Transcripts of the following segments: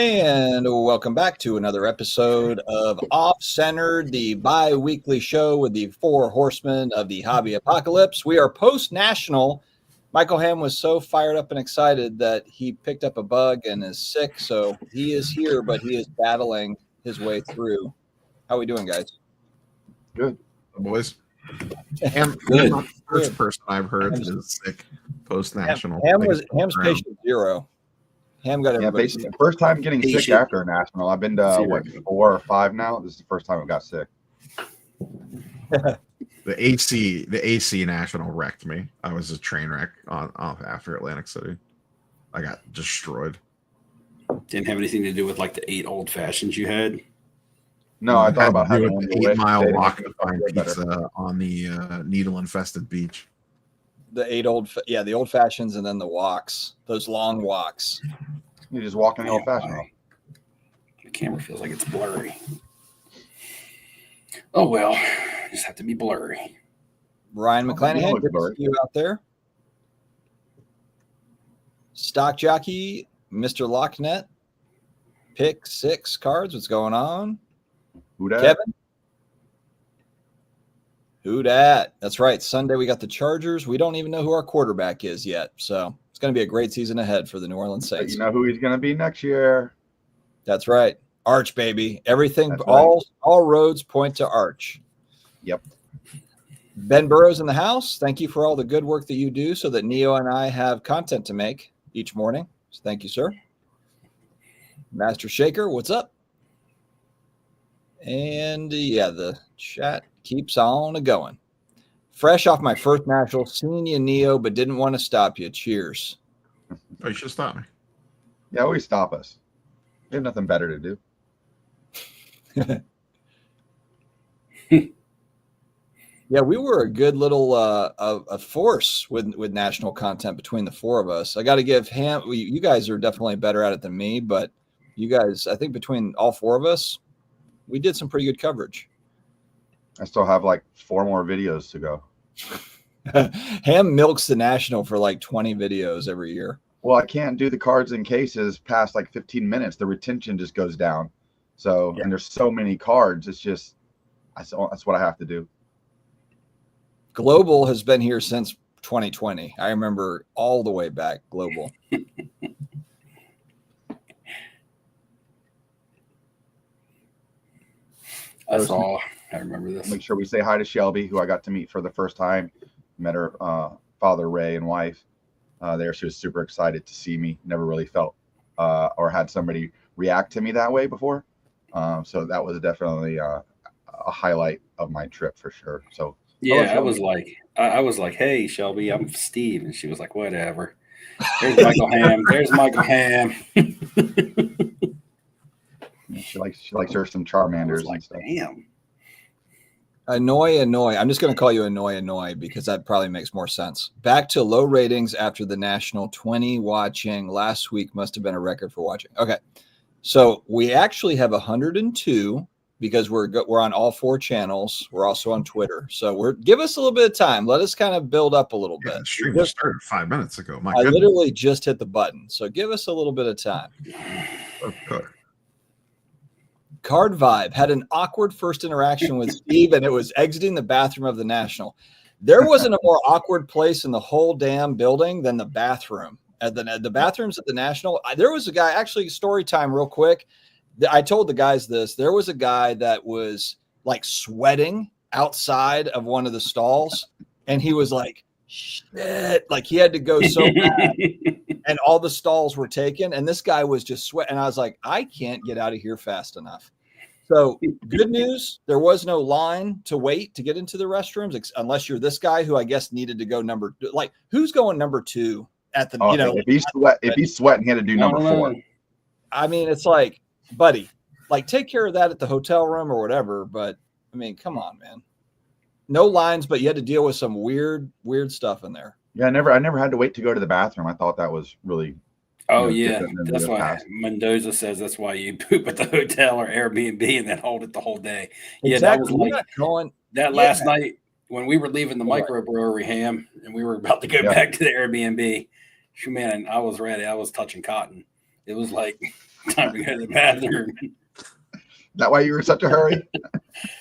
And welcome back to another episode of Off Centered, the bi-weekly show with the four horsemen of the hobby apocalypse. We are post-national. Michael Ham was so fired up and excited that he picked up a bug and is sick, so he is here, but he is battling his way through. How are we doing, guys? Good, boys. Ham's not the first person I've heard that is sick post-national. Ham's patient zero. Ham got everybody. Yeah, first time getting sick after a national. I've been to 4 or 5 now. This is the first time I got sick. The AC national wrecked me. I was a train wreck off after Atlantic City. I got destroyed. Didn't have anything to do with like the 8 old fashions you had. No, I thought about having an 8-mile walk to find pizza on the needle-infested beach. The old fashions, and then the walks, those long walks. You just walk in the old fashioned. The camera feels like it's blurry. Oh well, just have to be blurry. Ryan McClanahan, good to see you out there. Stock Jockey, Mr. Locknet, Pick 6 cards. What's going on? Who dat? Kevin. Who dat? That's right. Sunday we got the Chargers. We don't even know who our quarterback is yet. So it's going to be a great season ahead for the New Orleans Saints. But you know who he's going to be next year. That's right. Arch, baby. Everything, all roads point to Arch. Yep. Ben Burrows in the house. Thank you for all the good work that you do so that Neo and I have content to make each morning. So thank you, sir. Master Shaker, what's up? And yeah, the chat keeps on going. Fresh off my first national, seen you, Neo, but didn't want to stop you. Cheers. Oh, you should stop me. Yeah, always stop us. We have nothing better to do. Yeah, we were a good little a force with national content between the four of us. I got to give Ham. You guys are definitely better at it than me, but you guys, I think between all four of us, we did some pretty good coverage. I still have like 4 more videos to go. Ham milks the national for like 20 videos every year. Well, I can't do the cards and cases past like 15 minutes. The retention just goes down. So, and there's so many cards. It's just, that's what I have to do. Global has been here since 2020. I remember all the way back, Global. I remember this. Make sure we say hi to Shelby, who I got to meet for the first time. Met her father, Ray, and wife there. She was super excited to see me. Never really felt or had somebody react to me that way before. So that was definitely a highlight of my trip for sure. So yeah, I was like, hey, Shelby, I'm Steve. And she was like, whatever. There's Michael Ham. There's Michael Ham. She likes her some Charmanders like, and stuff. Damn. Annoy. I'm just going to call you Annoy because that probably makes more sense. Back to low ratings after the national 20 watching. Last week must have been a record for watching. Okay. So we actually have 102 because we're on all 4 channels. We're also on Twitter. So give us a little bit of time. Let us kind of build up a little bit. The stream just started 5 minutes ago. I literally just hit the button. So give us a little bit of time. Okay. Card Vibe had an awkward first interaction with Steve, and it was exiting the bathroom of the National. There wasn't a more awkward place in the whole damn building than the bathroom. At the bathrooms at the National, there was a guy, actually, story time real quick. I told the guys this. There was a guy that was like sweating outside of one of the stalls, and he was like, shit, like he had to go so bad. And all the stalls were taken, and this guy was just sweating. And I was like, I can't get out of here fast enough. So good news, there was no line to wait to get into the restrooms, unless you're this guy who I guess needed to go number, like who's going number 2 at the, if he's sweating, he had to do number 4. I mean, it's like, buddy, like take care of that at the hotel room or whatever. But I mean, come on, man. No lines, but you had to deal with some weird stuff in there. Yeah, I never had to wait to go to the bathroom. I thought that was really. Oh yeah, that's why Mendoza says that's why you poop at the hotel or Airbnb and then hold it the whole day. Yeah, exactly. That was like last night when we were leaving the microbrewery, Ham, and we were about to go back to the Airbnb. Man, I was ready. I was touching cotton. It was like Time to go to the bathroom. That why you were in such a hurry?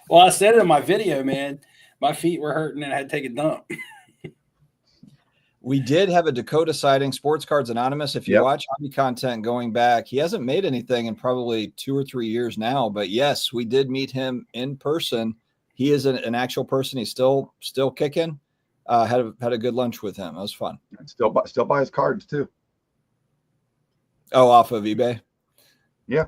Well, I said it in my video, man. My feet were hurting and I had to take a dump. We did have a Dakota sighting, Sports Cards Anonymous. If you Yep. watch hobby content going back, he hasn't made anything in probably 2 or 3 years now. But yes, we did meet him in person. He is an actual person. He's still kicking. Had a good lunch with him. It was fun. And still buy his cards too. Oh, off of eBay. Yeah.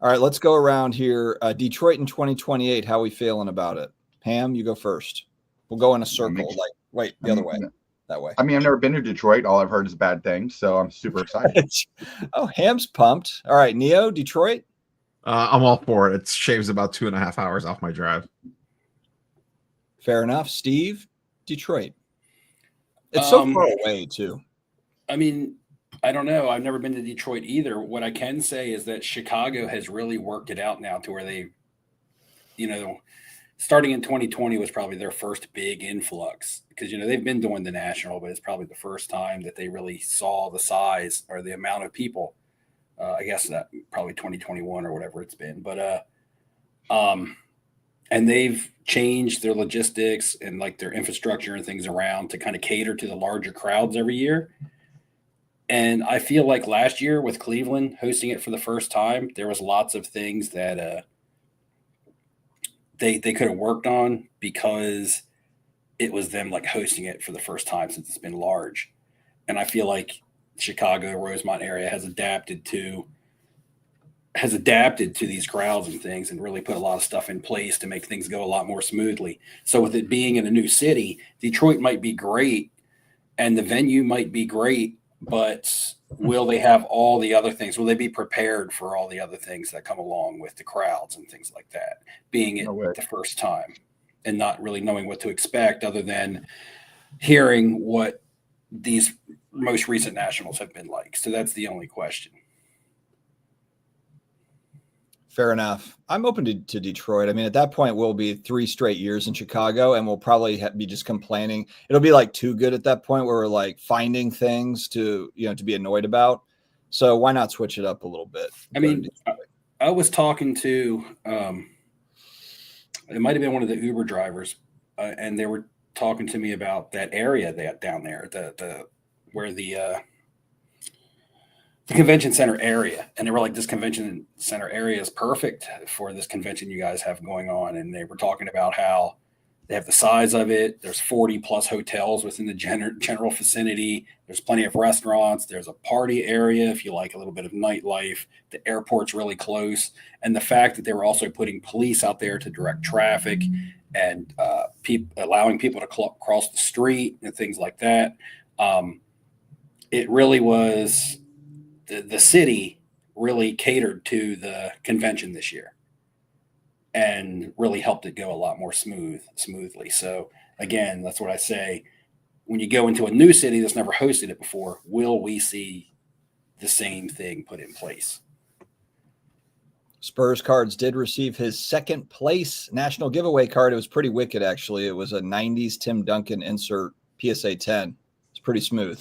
All right, let's go around here. Detroit in 2028. How we feeling about it? Ham, you go first. We'll go in a circle. The other way. That way. I mean, I've never been to Detroit. All I've heard is bad things, so I'm super excited. Oh, Ham's pumped. All right, Neo, Detroit. I'm all for it. It shaves about 2.5 hours off my drive. Fair enough. Steve, Detroit. It's so far away too. I mean, I don't know. I've never been to Detroit either. What I can say is that Chicago has really worked it out now to where they, starting in 2020 was probably their first big influx because, they've been doing the national, but it's probably the first time that they really saw the size or the amount of people. I guess that probably 2021 or whatever it's been. But, and they've changed their logistics and like their infrastructure and things around to kind of cater to the larger crowds every year. And I feel like last year with Cleveland hosting it for the first time, there was lots of things that they could have worked on because it was them like hosting it for the first time since it's been large. And I feel like Chicago, Rosemont area has adapted to these crowds and things and really put a lot of stuff in place to make things go a lot more smoothly. So with it being in a new city, Detroit might be great and the venue might be great, but will they have all the other things? Will they be prepared for all the other things that come along with the crowds and things like that, being it the first time and not really knowing what to expect other than hearing what these most recent nationals have been like? So that's the only question. Fair enough. I'm open to Detroit. I mean, at that point, we'll be 3 straight years in Chicago, and we'll probably be just complaining. It'll be like too good at that point where we're like finding things to be annoyed about. So why not switch it up a little bit? I mean, I was talking to, it might have been one of the Uber drivers, and they were talking to me about that area down there, where the convention center area. And they were like, this convention center area is perfect for this convention you guys have going on. And they were talking about how they have the size of it. There's 40 plus hotels within the general vicinity. There's plenty of restaurants. There's a party area if you like a little bit of nightlife. The airport's really close. And the fact that they were also putting police out there to direct traffic and allowing people to cross the street and things like that. It really was... The city really catered to the convention this year and really helped it go a lot more smoothly. So again, that's what I say. When you go into a new city that's never hosted it before, will we see the same thing put in place? Spurs Cards did receive his second place national giveaway card. It was pretty wicked, actually. It was a 90s Tim Duncan insert PSA 10. It's pretty smooth.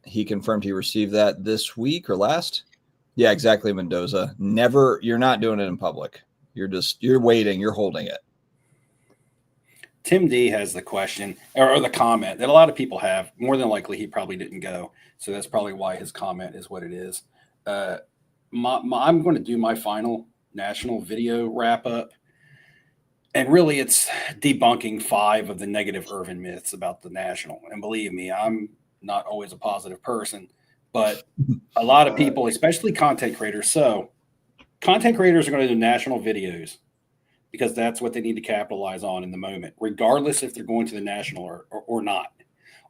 He confirmed he received that this week or last. Yeah, exactly, Mendoza. You're not doing it in public. You're waiting. You're holding it. Tim D has the question or the comment that a lot of people have. More than likely, he probably didn't go. So that's probably why his comment is what it is. I'm going to do my final national video wrap up. And really, it's debunking 5 of the negative urban myths about the national. And believe me, I'm not always a positive person, but a lot of people, especially content creators. So content creators are going to do national videos because that's what they need to capitalize on in the moment, regardless if they're going to the national or not,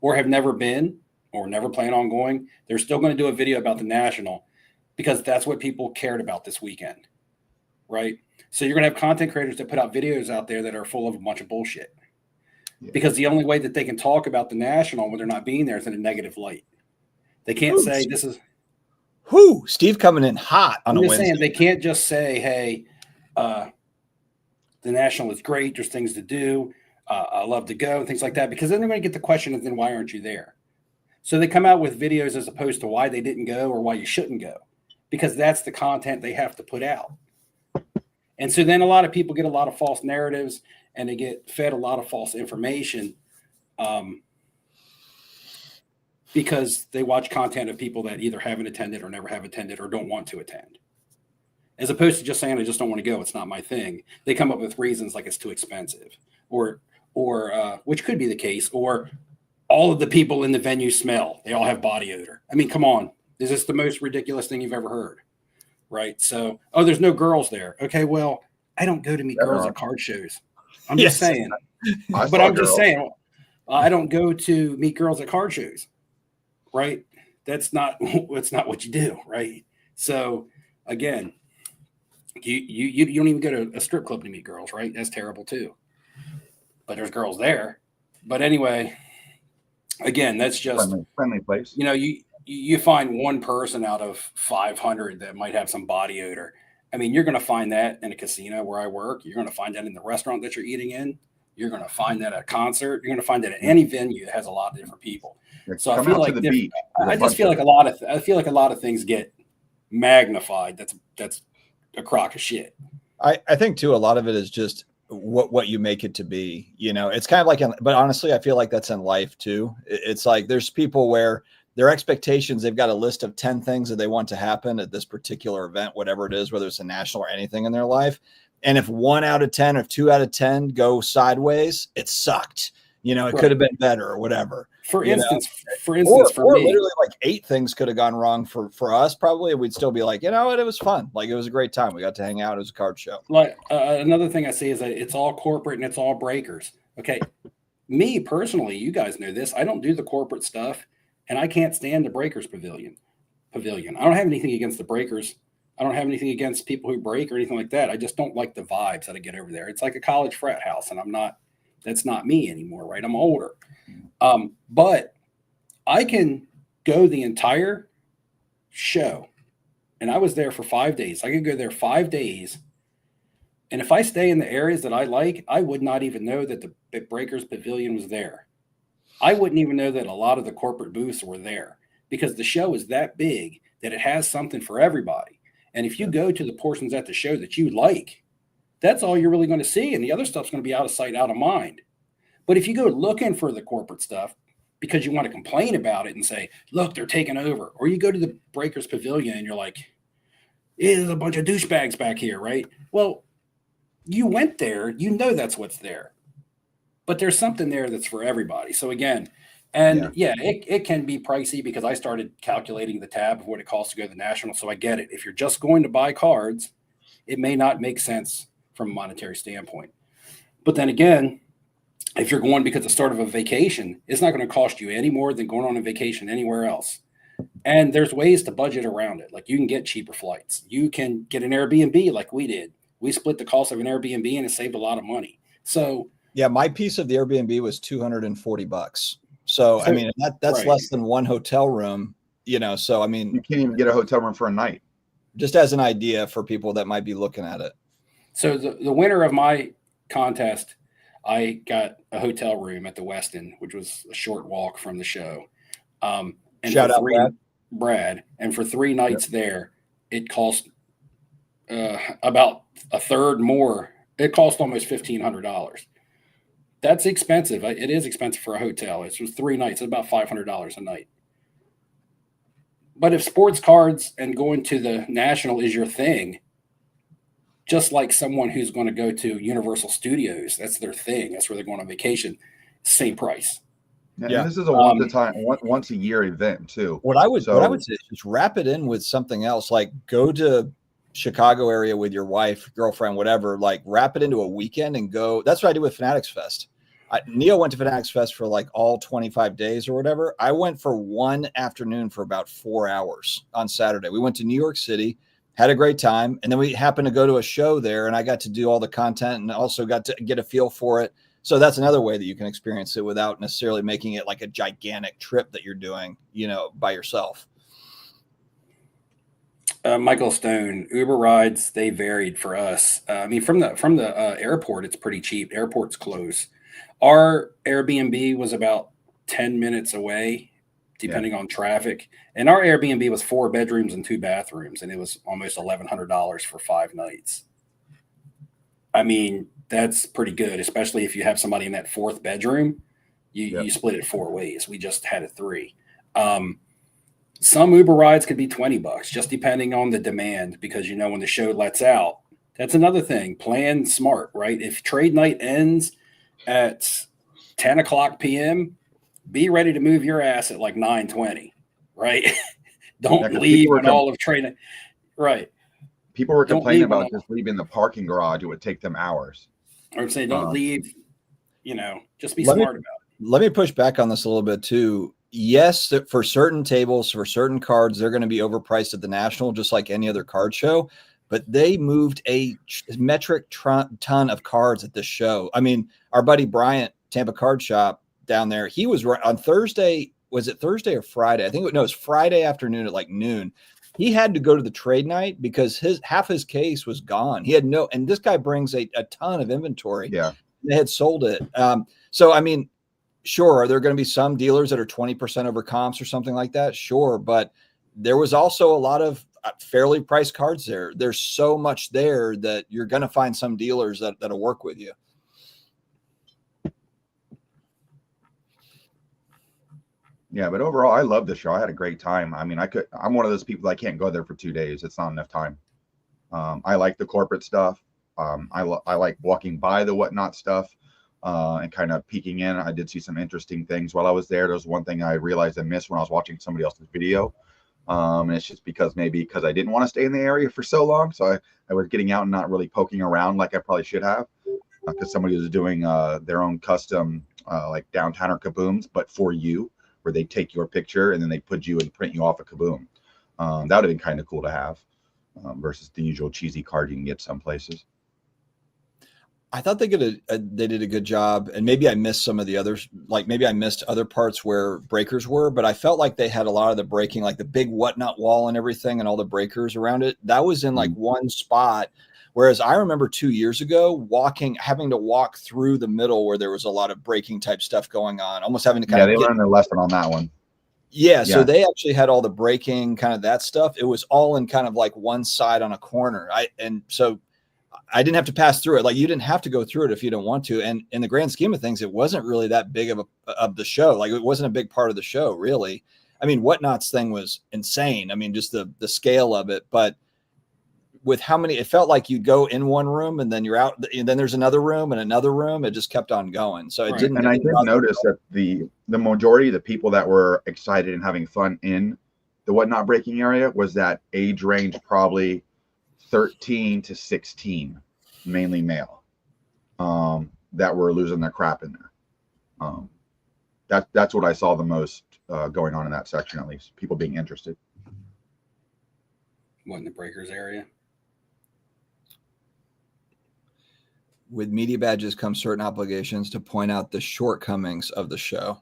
or have never been or never plan on going. They're still going to do a video about the national because that's what people cared about this weekend, right? So you're going to have content creators that put out videos out there that are full of a bunch of bullshit. Because the only way that they can talk about the national when they're not being there is in a negative light. They can't say this is Steve coming in hot on a Wednesday. They can't just say, hey, the national is great. There's things to do. I love to go, things like that. Because then they're going to get the question of then why aren't you there? So they come out with videos as opposed to why they didn't go or why you shouldn't go, because that's the content they have to put out. And so then a lot of people get a lot of false narratives and they get fed a lot of false information because they watch content of people that either haven't attended or never have attended or don't want to attend. As opposed to just saying, I just don't want to go. It's not my thing. They come up with reasons like it's too expensive or which could be the case, or all of the people in the venue smell. They all have body odor. I mean, come on. Is this the most ridiculous thing you've ever heard? Right. So, oh, there's no girls there. Okay. Well, I don't go to meet girls at card shows. I'm just saying, but I'm just saying, I don't go to meet girls at card shows. Right. That's not what you do. Right. So again, you don't even go to a strip club to meet girls. Right. That's terrible too. But there's girls there. But anyway, again, that's just friendly place. You know, you find one person out of 500 that might have some body odor. I mean, you're going to find that in a casino where I work. You're going to find that in the restaurant that you're eating in. You're going to find that at a concert. You're going to find that at any venue that has a lot of different people. So I feel like I just feel like a lot of things get magnified. That's a crock of shit. I think too, a lot of it is just what you make it to be. You know, it's kind of like, but honestly, I feel like that's in life too. It's like there's people where their expectations, they've got a list of 10 things that they want to happen at this particular event, whatever it is, whether it's a national or anything in their life. And if 1 out of 10 or 2 out of 10 go sideways, it sucked. You know, it could have been better or whatever. For instance, for me, literally like 8 things could have gone wrong for us probably. We'd still be like, you know what, it was fun. Like it was a great time. We got to hang out. It was a card show. Like another thing I see is that it's all corporate and it's all breakers. Okay. Me personally, you guys know this. I don't do the corporate stuff and I can't stand the breakers pavilion. I don't have anything against the breakers. I don't have anything against people who break or anything like that. I just don't like the vibes that I get over there. It's like a college frat house and that's not me anymore, right? I'm older. But I can go the entire show and I was there for 5 days. I could go there 5 days. And if I stay in the areas that I like, I would not even know that the Breakers Pavilion was there. I wouldn't even know that a lot of the corporate booths were there because the show is that big that it has something for everybody. And if you go to the portions at the show that you like, that's all you're really going to see. And the other stuff's going to be out of sight, out of mind. But if you go looking for the corporate stuff because you want to complain about it and say, look, they're taking over, or you go to the Breakers Pavilion and you're like, there's a bunch of douchebags back here, right? Well, you went there, you know that's what's there. But there's something there that's for everybody. So again, it can be pricey because I started calculating the tab of what it costs to go to the national. So I get it. If you're just going to buy cards, it may not make sense from a monetary standpoint. But then again, if you're going because it's the start of a vacation, it's not going to cost you any more than going on a vacation anywhere else. And there's ways to budget around it. Like you can get cheaper flights. You can get an Airbnb like we did. We split the cost of an Airbnb and it saved a lot of money. So yeah, my piece of the Airbnb was $240. So I mean, that's right. Less than one hotel room, you know. So I mean, you can't even get a hotel room for a night. Just as an idea for people that might be looking at it. So the winner of my contest, I got a hotel room at the Westin, which was a short walk from the show. And shout out Brad. And for 3 nights there, it cost about a third more. It cost almost $1,500. That's expensive. It is expensive for a hotel. It was 3 nights. It's about $500 a night. But if sports cards and going to the National is your thing, just like someone who's going to go to Universal Studios, that's their thing. That's where they're going on vacation. Same price. Yeah. And this is a once a year event too. What I would say is just wrap it in with something else. Like go to Chicago area with your wife, girlfriend, whatever. Like wrap it into a weekend and go. That's what I did with Fanatics Fest. Neil went to Fanatics Fest for like all 25 days or whatever. I went for one afternoon for about 4 hours on Saturday. We went to New York City, had a great time. And then we happened to go to a show there and I got to do all the content and also got to get a feel for it. So that's another way that you can experience it without necessarily making it like a gigantic trip that you're doing, you know, by yourself. Michael Stone, Uber rides, they varied for us. I mean, from the airport, it's pretty cheap. Airport's close. Our Airbnb was about 10 minutes away, depending on traffic. And our Airbnb was 4 bedrooms and 2 bathrooms, and it was almost $1,100 for 5 nights. I mean, that's pretty good, especially if you have somebody in that 4th bedroom. You split it 4 ways. We just had it 3. Some Uber rides could be $20, just depending on the demand, because when the show lets out. That's another thing. Plan smart, right? If trade night ends at 10 o'clock p.m., be ready to move your ass at like 9:20, right? Don't leave when all of trade night. Right. People were complaining about just leaving the parking garage. It would take them hours. I would say don't leave, just be smart about it. Let me push back on this a little bit too. Yes, for certain tables, for certain cards, they're going to be overpriced at the National, just like any other card show. But they moved a metric ton of cards at this show. I mean, our buddy Bryant, Tampa Card Shop down there, he was on Thursday. Was it Thursday or Friday? I think it was Friday afternoon at like noon. He had to go to the trade night because half his case was gone. He had and this guy brings a ton of inventory. Yeah. They had sold it. So, I mean, sure, are there going to be some dealers that are 20% over comps or something like that? Sure. But there was also a lot of fairly priced cards there. There's so much there that you're going to find some dealers that'll work with you. Yeah, but overall, I love the show. I had a great time. I mean, I'm one of those people that can't go there for 2 days. It's not enough time. I like the corporate stuff. I like walking by the whatnot stuff and kind of peeking in. I did see some interesting things while I was there. There was one thing I realized I missed when I was watching somebody else's video. And it's just because I didn't want to stay in the area for so long. So I was getting out and not really poking around like I probably should have, because somebody was doing their own custom like downtowner kabooms, but for you, where they take your picture and then they put you and print you off a kaboom. That would have been kind of cool to have versus the usual cheesy card you can get some places. I thought they did a good job, and maybe I missed some of the others. Like maybe I missed other parts where breakers were, but I felt like they had a lot of the breaking, like the big whatnot wall and everything, and all the breakers around it. That was in like one spot. Whereas I remember 2 years ago having to walk through the middle where there was a lot of breaking type stuff going on, almost having to kind of. Yeah, they learned their lesson on that one. Yeah, so they actually had all the breaking kind of that stuff. It was all in kind of like one side on a corner. So I didn't have to pass through it. Like you didn't have to go through it if you didn't want to. And in the grand scheme of things, it wasn't really that big of the show. Like it wasn't a big part of the show, really. I mean, Whatnot's thing was insane. I mean, just the scale of it. But with how many, it felt like you'd go in one room and then you're out, and then there's another room and another room. It just kept on going. So it didn't. And I did notice that the majority of the people that were excited and having fun in the Whatnot breaking area was that age range, probably 13 to 16, mainly male, that were losing their crap in there. That's what I saw the most going on in that section, at least people being interested. What, in the breakers area? With media badges come certain obligations to point out the shortcomings of the show.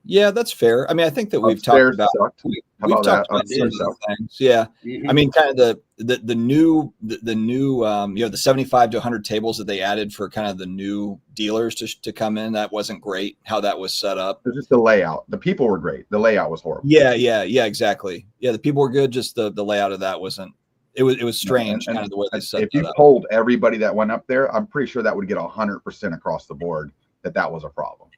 Yeah, that's fair. I mean, I think that we've talked about certain things. Yeah, I mean, kind of the new the 75 to 100 tables that they added for kind of the new dealers to come in. That wasn't great how that was set up. It was just the layout. The people were great. The layout was horrible. Yeah, exactly. Yeah, the people were good. Just the layout of that wasn't. It was strange, kind of the way they set it up. If you told everybody that went up there, I'm pretty sure that would get 100% across the board that was a problem.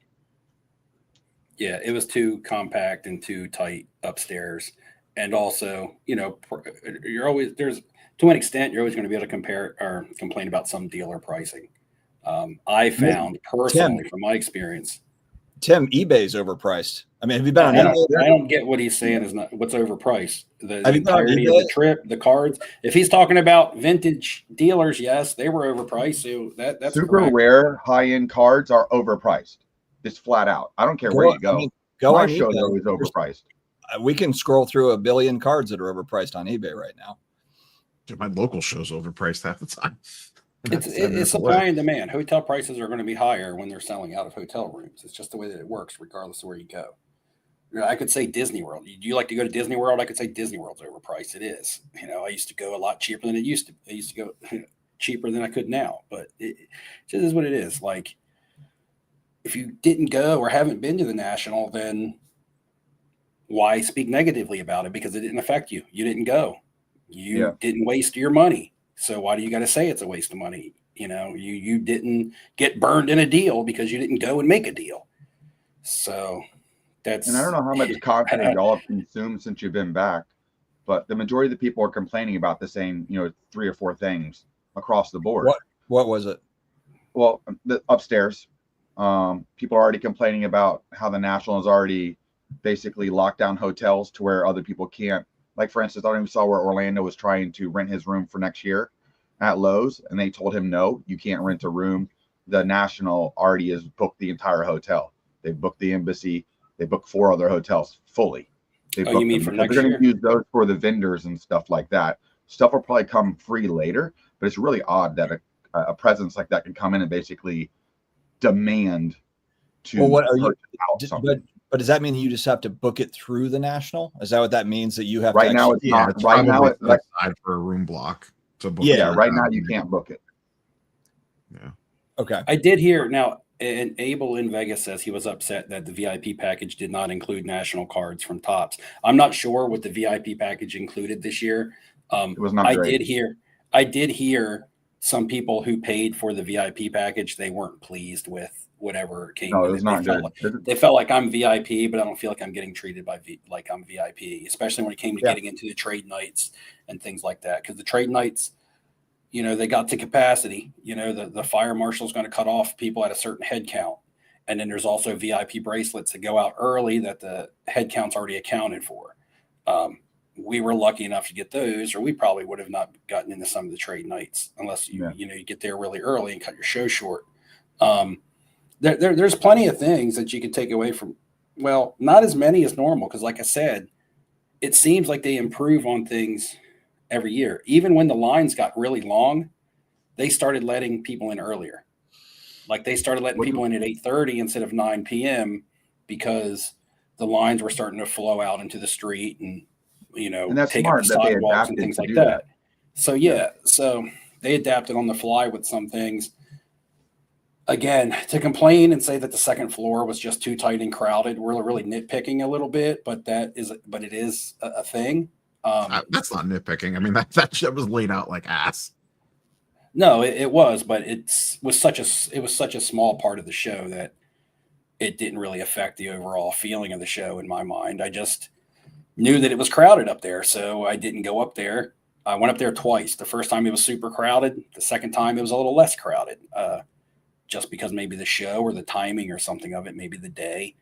Yeah, it was too compact and too tight upstairs. And also, you're always, to an extent, you're always going to be able to compare or complain about some dealer pricing. I found personally, from my experience, Tim, eBay's overpriced. I mean, have you been on eBay? I don't get what he's saying is not what's overpriced. The entirety of the trip, the cards. If he's talking about vintage dealers, yes, they were overpriced. So that's super correct. Rare high-end cards are overpriced. Just flat out. I don't care where you go. I mean, my show's always overpriced. We can scroll through a billion cards that are overpriced on eBay right now. My local show's overpriced half the time. It's supply and demand. Hotel prices are going to be higher when they're selling out of hotel rooms. It's just the way that it works, regardless of where you go. I could say Disney World. Do you like to go to Disney World? I could say Disney World's overpriced. It is. I used to go a lot cheaper than it used to. I used to go cheaper than I could now. But it just is what it is. Like, if you didn't go or haven't been to the National, then why speak negatively about it? Because it didn't affect you. You didn't go. You Yeah. didn't waste your money. So why do you got to say it's a waste of money? You know, you didn't get burned in a deal because you didn't go and make a deal. So that's. And I don't know how much content y'all have consumed since you've been back, but the majority of the people are complaining about the same, 3 or 4 things across the board. What was it? Well, the upstairs, people are already complaining about how the National has already basically locked down hotels to where other people can't. Like, for instance, I don't even saw where Orlando was trying to rent his room for next year at Lowe's, and they told him, no, you can't rent a room. The National already has booked the entire hotel. They booked the Embassy. They booked 4 other hotels fully. They booked you mean them for because next they're going year? to use those for the vendors and stuff like that. Stuff will probably come free later, but it's really odd that a presence like that can come in and basically demand to Well, what are you? purchase out something. But does that mean you just have to book it through the National? Is that what that means? That you have Right to now, actually, it's not. It's Right now, probably it's like, aside for a room block to book. Yeah, yeah. Right now, you can't book it. Yeah. Okay. I did hear now, and Abel in Vegas says he was upset that the VIP package did not include National cards from Topps. I'm not sure what the VIP package included this year. It was not I great. did hear some people who paid for the VIP package, they weren't pleased with whatever came No, with it was it. not good. They felt like I'm VIP, but I don't feel like I'm getting treated like I'm VIP, especially when it came to getting into the trade nights and things like that. Because the trade nights, they got to capacity. The fire marshal is going to cut off people at a certain head count. And then there's also VIP bracelets that go out early that the head count's already accounted for. We were lucky enough to get those, or we probably would have not gotten into some of the trade nights unless you get there really early and cut your show short. There's plenty of things that you can take away from. Well, not as many as normal, because like I said, it seems like they improve on things every year. Even when the lines got really long, they started letting people in earlier. Like they started letting people in at 8:30 instead of 9 p.m. because the lines were starting to flow out into the street and and that's take up the smart that they sidewalks and adapted things to like do that. So so they adapted on the fly with some things. Again, to complain and say that the second floor was just too tight and crowded, we're really nitpicking a little bit, but it is a thing. That's not nitpicking. I mean, that shit was laid out like ass. No, it was, but it was such a small part of the show that it didn't really affect the overall feeling of the show in my mind. I just knew that it was crowded up there, so I didn't go up there. I went up there twice. The first time it was super crowded. The second time it was a little less crowded, just because maybe the show or the timing or something of it, maybe the day.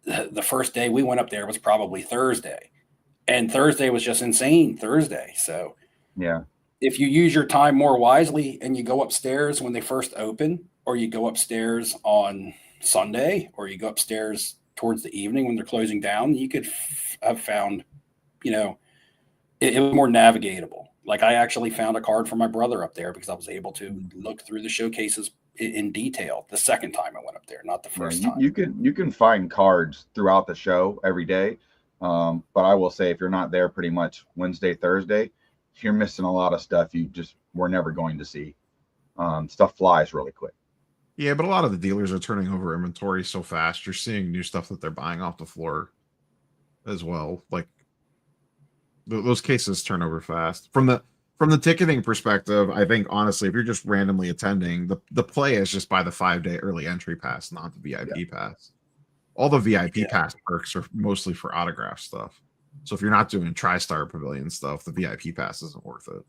The first day we went up there was probably Thursday, and Thursday was just insane Thursday. So yeah. if you use your time more wisely and you go upstairs when they first open, or you go upstairs on Sunday, or you go upstairs towards the evening when they're closing down, you could have found, it was more navigatable. Like I actually found a card for my brother up there because I was able to look through the showcases in detail the second time I went up there, not the first time. You can find cards throughout the show every day. But I will say, if you're not there pretty much Wednesday, Thursday, you're missing a lot of stuff you just were never going to see. Stuff flies really quick. Yeah, but a lot of the dealers are turning over inventory so fast. You're seeing new stuff that they're buying off the floor as well. Like those cases turn over fast. From the ticketing perspective, I think honestly, if you're just randomly attending, the play is just buy the 5-day early entry pass, not the VIP pass. All the VIP pass perks are mostly for autograph stuff. So if you're not doing TriStar Pavilion stuff, the VIP pass isn't worth it.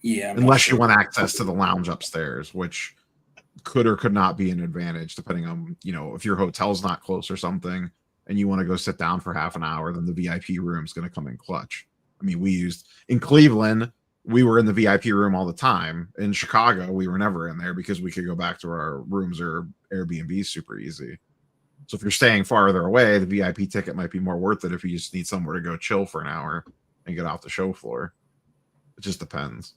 Yeah, unless you want access to the lounge upstairs, which could or could not be an advantage depending on, if your hotel's not close or something and you want to go sit down for half an hour, then the VIP room is going to come in clutch. I mean, we used in Cleveland, we were in the VIP room all the time. In Chicago, we were never in there because we could go back to our rooms or Airbnb super easy. So if you're staying farther away, the VIP ticket might be more worth it if you just need somewhere to go chill for an hour and get off the show floor. It just depends.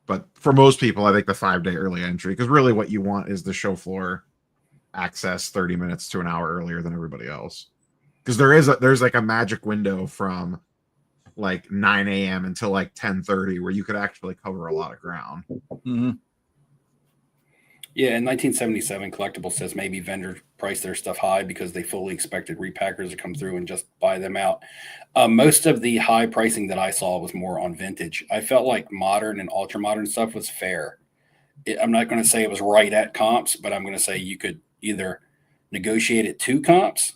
But for most people, I think the 5-day early entry, because really what you want is the show floor access 30 minutes to an hour earlier than everybody else. Because there's like a magic window from like 9 a.m. until like 10:30 where you could actually cover a lot of ground. Mm-hmm. Yeah, in 1977, Collectible says maybe vendors priced their stuff high because they fully expected repackers to come through and just buy them out. Most of the high pricing that I saw was more on vintage. I felt like modern and ultra modern stuff was fair. I'm not going to say it was right at comps, but I'm going to say you could either negotiate at 2 comps,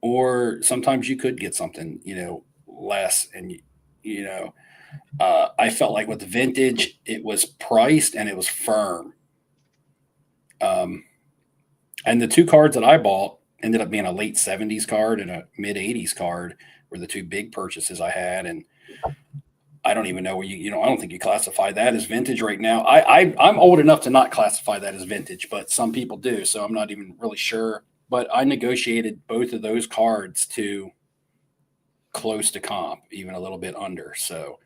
or sometimes you could get something, less. And, I felt like with the vintage, it was priced and it was firm. Um, and the 2 cards that I bought ended up being a late 70s card and a mid 80s card were the 2 big purchases I had. And I don't even know where I don't think you classify that as vintage right now. I'm old enough to not classify that as vintage, but some people do. So I'm not even really sure. But I negotiated both of those cards to close to comp, even a little bit under. So,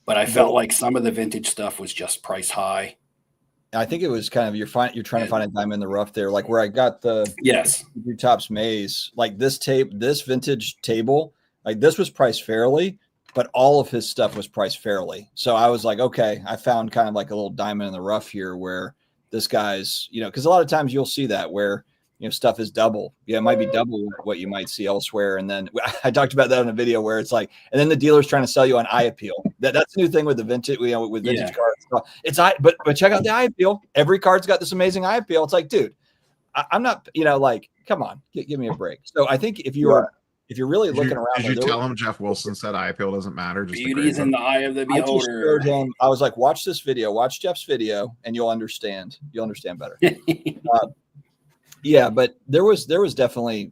but I felt like some of the vintage stuff was just price high. I think it was kind of you're trying to find a diamond in the rough there, like where I got the Yes Tops Maze, like this vintage table, like this was priced fairly, but all of his stuff was priced fairly. So I was like, okay, I found kind of like a little diamond in the rough here where this guy's, because a lot of times you'll see that where stuff is double. Yeah, it might be double what you might see elsewhere. And then I talked about that in a video where it's like, and then the dealer's trying to sell you on eye appeal. That's the new thing with the vintage, with vintage cards. It's but check out the eye appeal. Every card's got this amazing eye appeal. It's like, dude, I'm not, like, come on, give me a break. So I think if you're really looking around, did you tell him Jeff Wilson said eye appeal doesn't matter? Just beauty's in the eye of the beholder. I just showed him. I was like, watch this video, watch Jeff's video, and you'll understand. You'll understand better. Yeah, but there was definitely.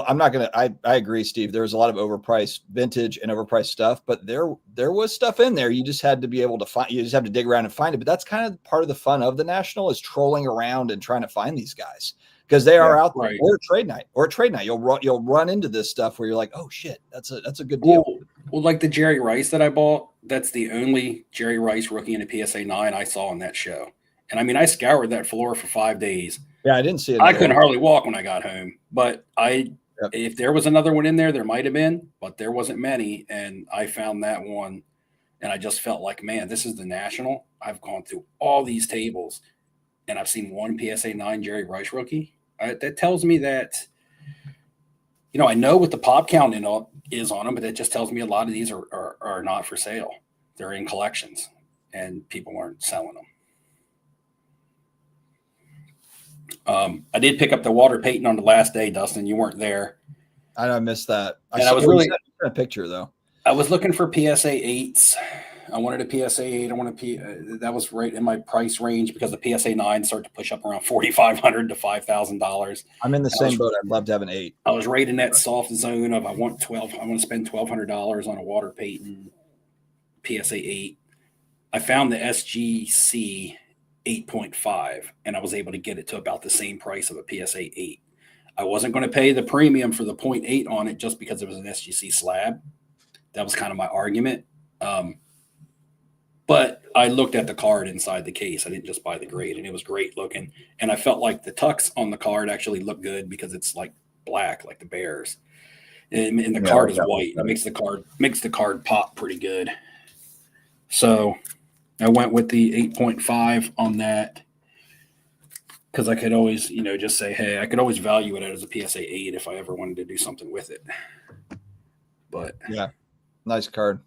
I'm not gonna. I agree, Steve. There was a lot of overpriced vintage and overpriced stuff, but there was stuff in there. You just had to be able to find. You just have to dig around and find it. But that's kind of part of the fun of the National is trolling around and trying to find these guys because they are out there. Right. Or a trade night. You'll run into this stuff where you're like, oh shit, that's a good deal. Well, like the Jerry Rice that I bought. That's the only Jerry Rice rookie in a PSA 9 I saw on that show. And I mean, I scoured that floor for 5 days. Yeah, I didn't see it. I couldn't hardly walk when I got home. But if there was another one in there might have been, but there wasn't many. And I found that one, and I just felt like, man, this is the National. I've gone through all these tables, and I've seen one PSA 9 Jerry Rice rookie. That tells me that, I know what the pop count is on them, but that just tells me a lot of these are not for sale. They're in collections, and people aren't selling them. I did pick up the Walter Payton on the last day, Dustin. You weren't there. I missed that. I was really a picture though. I was looking for PSA 8s. I wanted a PSA 8. I wanted that was right in my price range because the PSA 9 started to push up around $4,500 to $5,000. I'm in the same boat. I'd love to have an 8. I was right in that soft zone of I want to spend $1,200 on a Walter Payton PSA 8. I found the SGC 8.5, and I was able to get it to about the same price of a PSA 8. I wasn't going to pay the premium for the 0.8 on it just because it was an SGC slab. That was kind of my argument. But I looked at the card inside the case. I didn't just buy the grade, and it was great looking. And I felt like the tux on the card actually looked good because it's like black, like the Bears. And the card is white. It makes the card pop pretty good. So I went with the 8.5 on that because I could always, just say, hey, I could always value it as a PSA 8 if I ever wanted to do something with it. But yeah, nice card.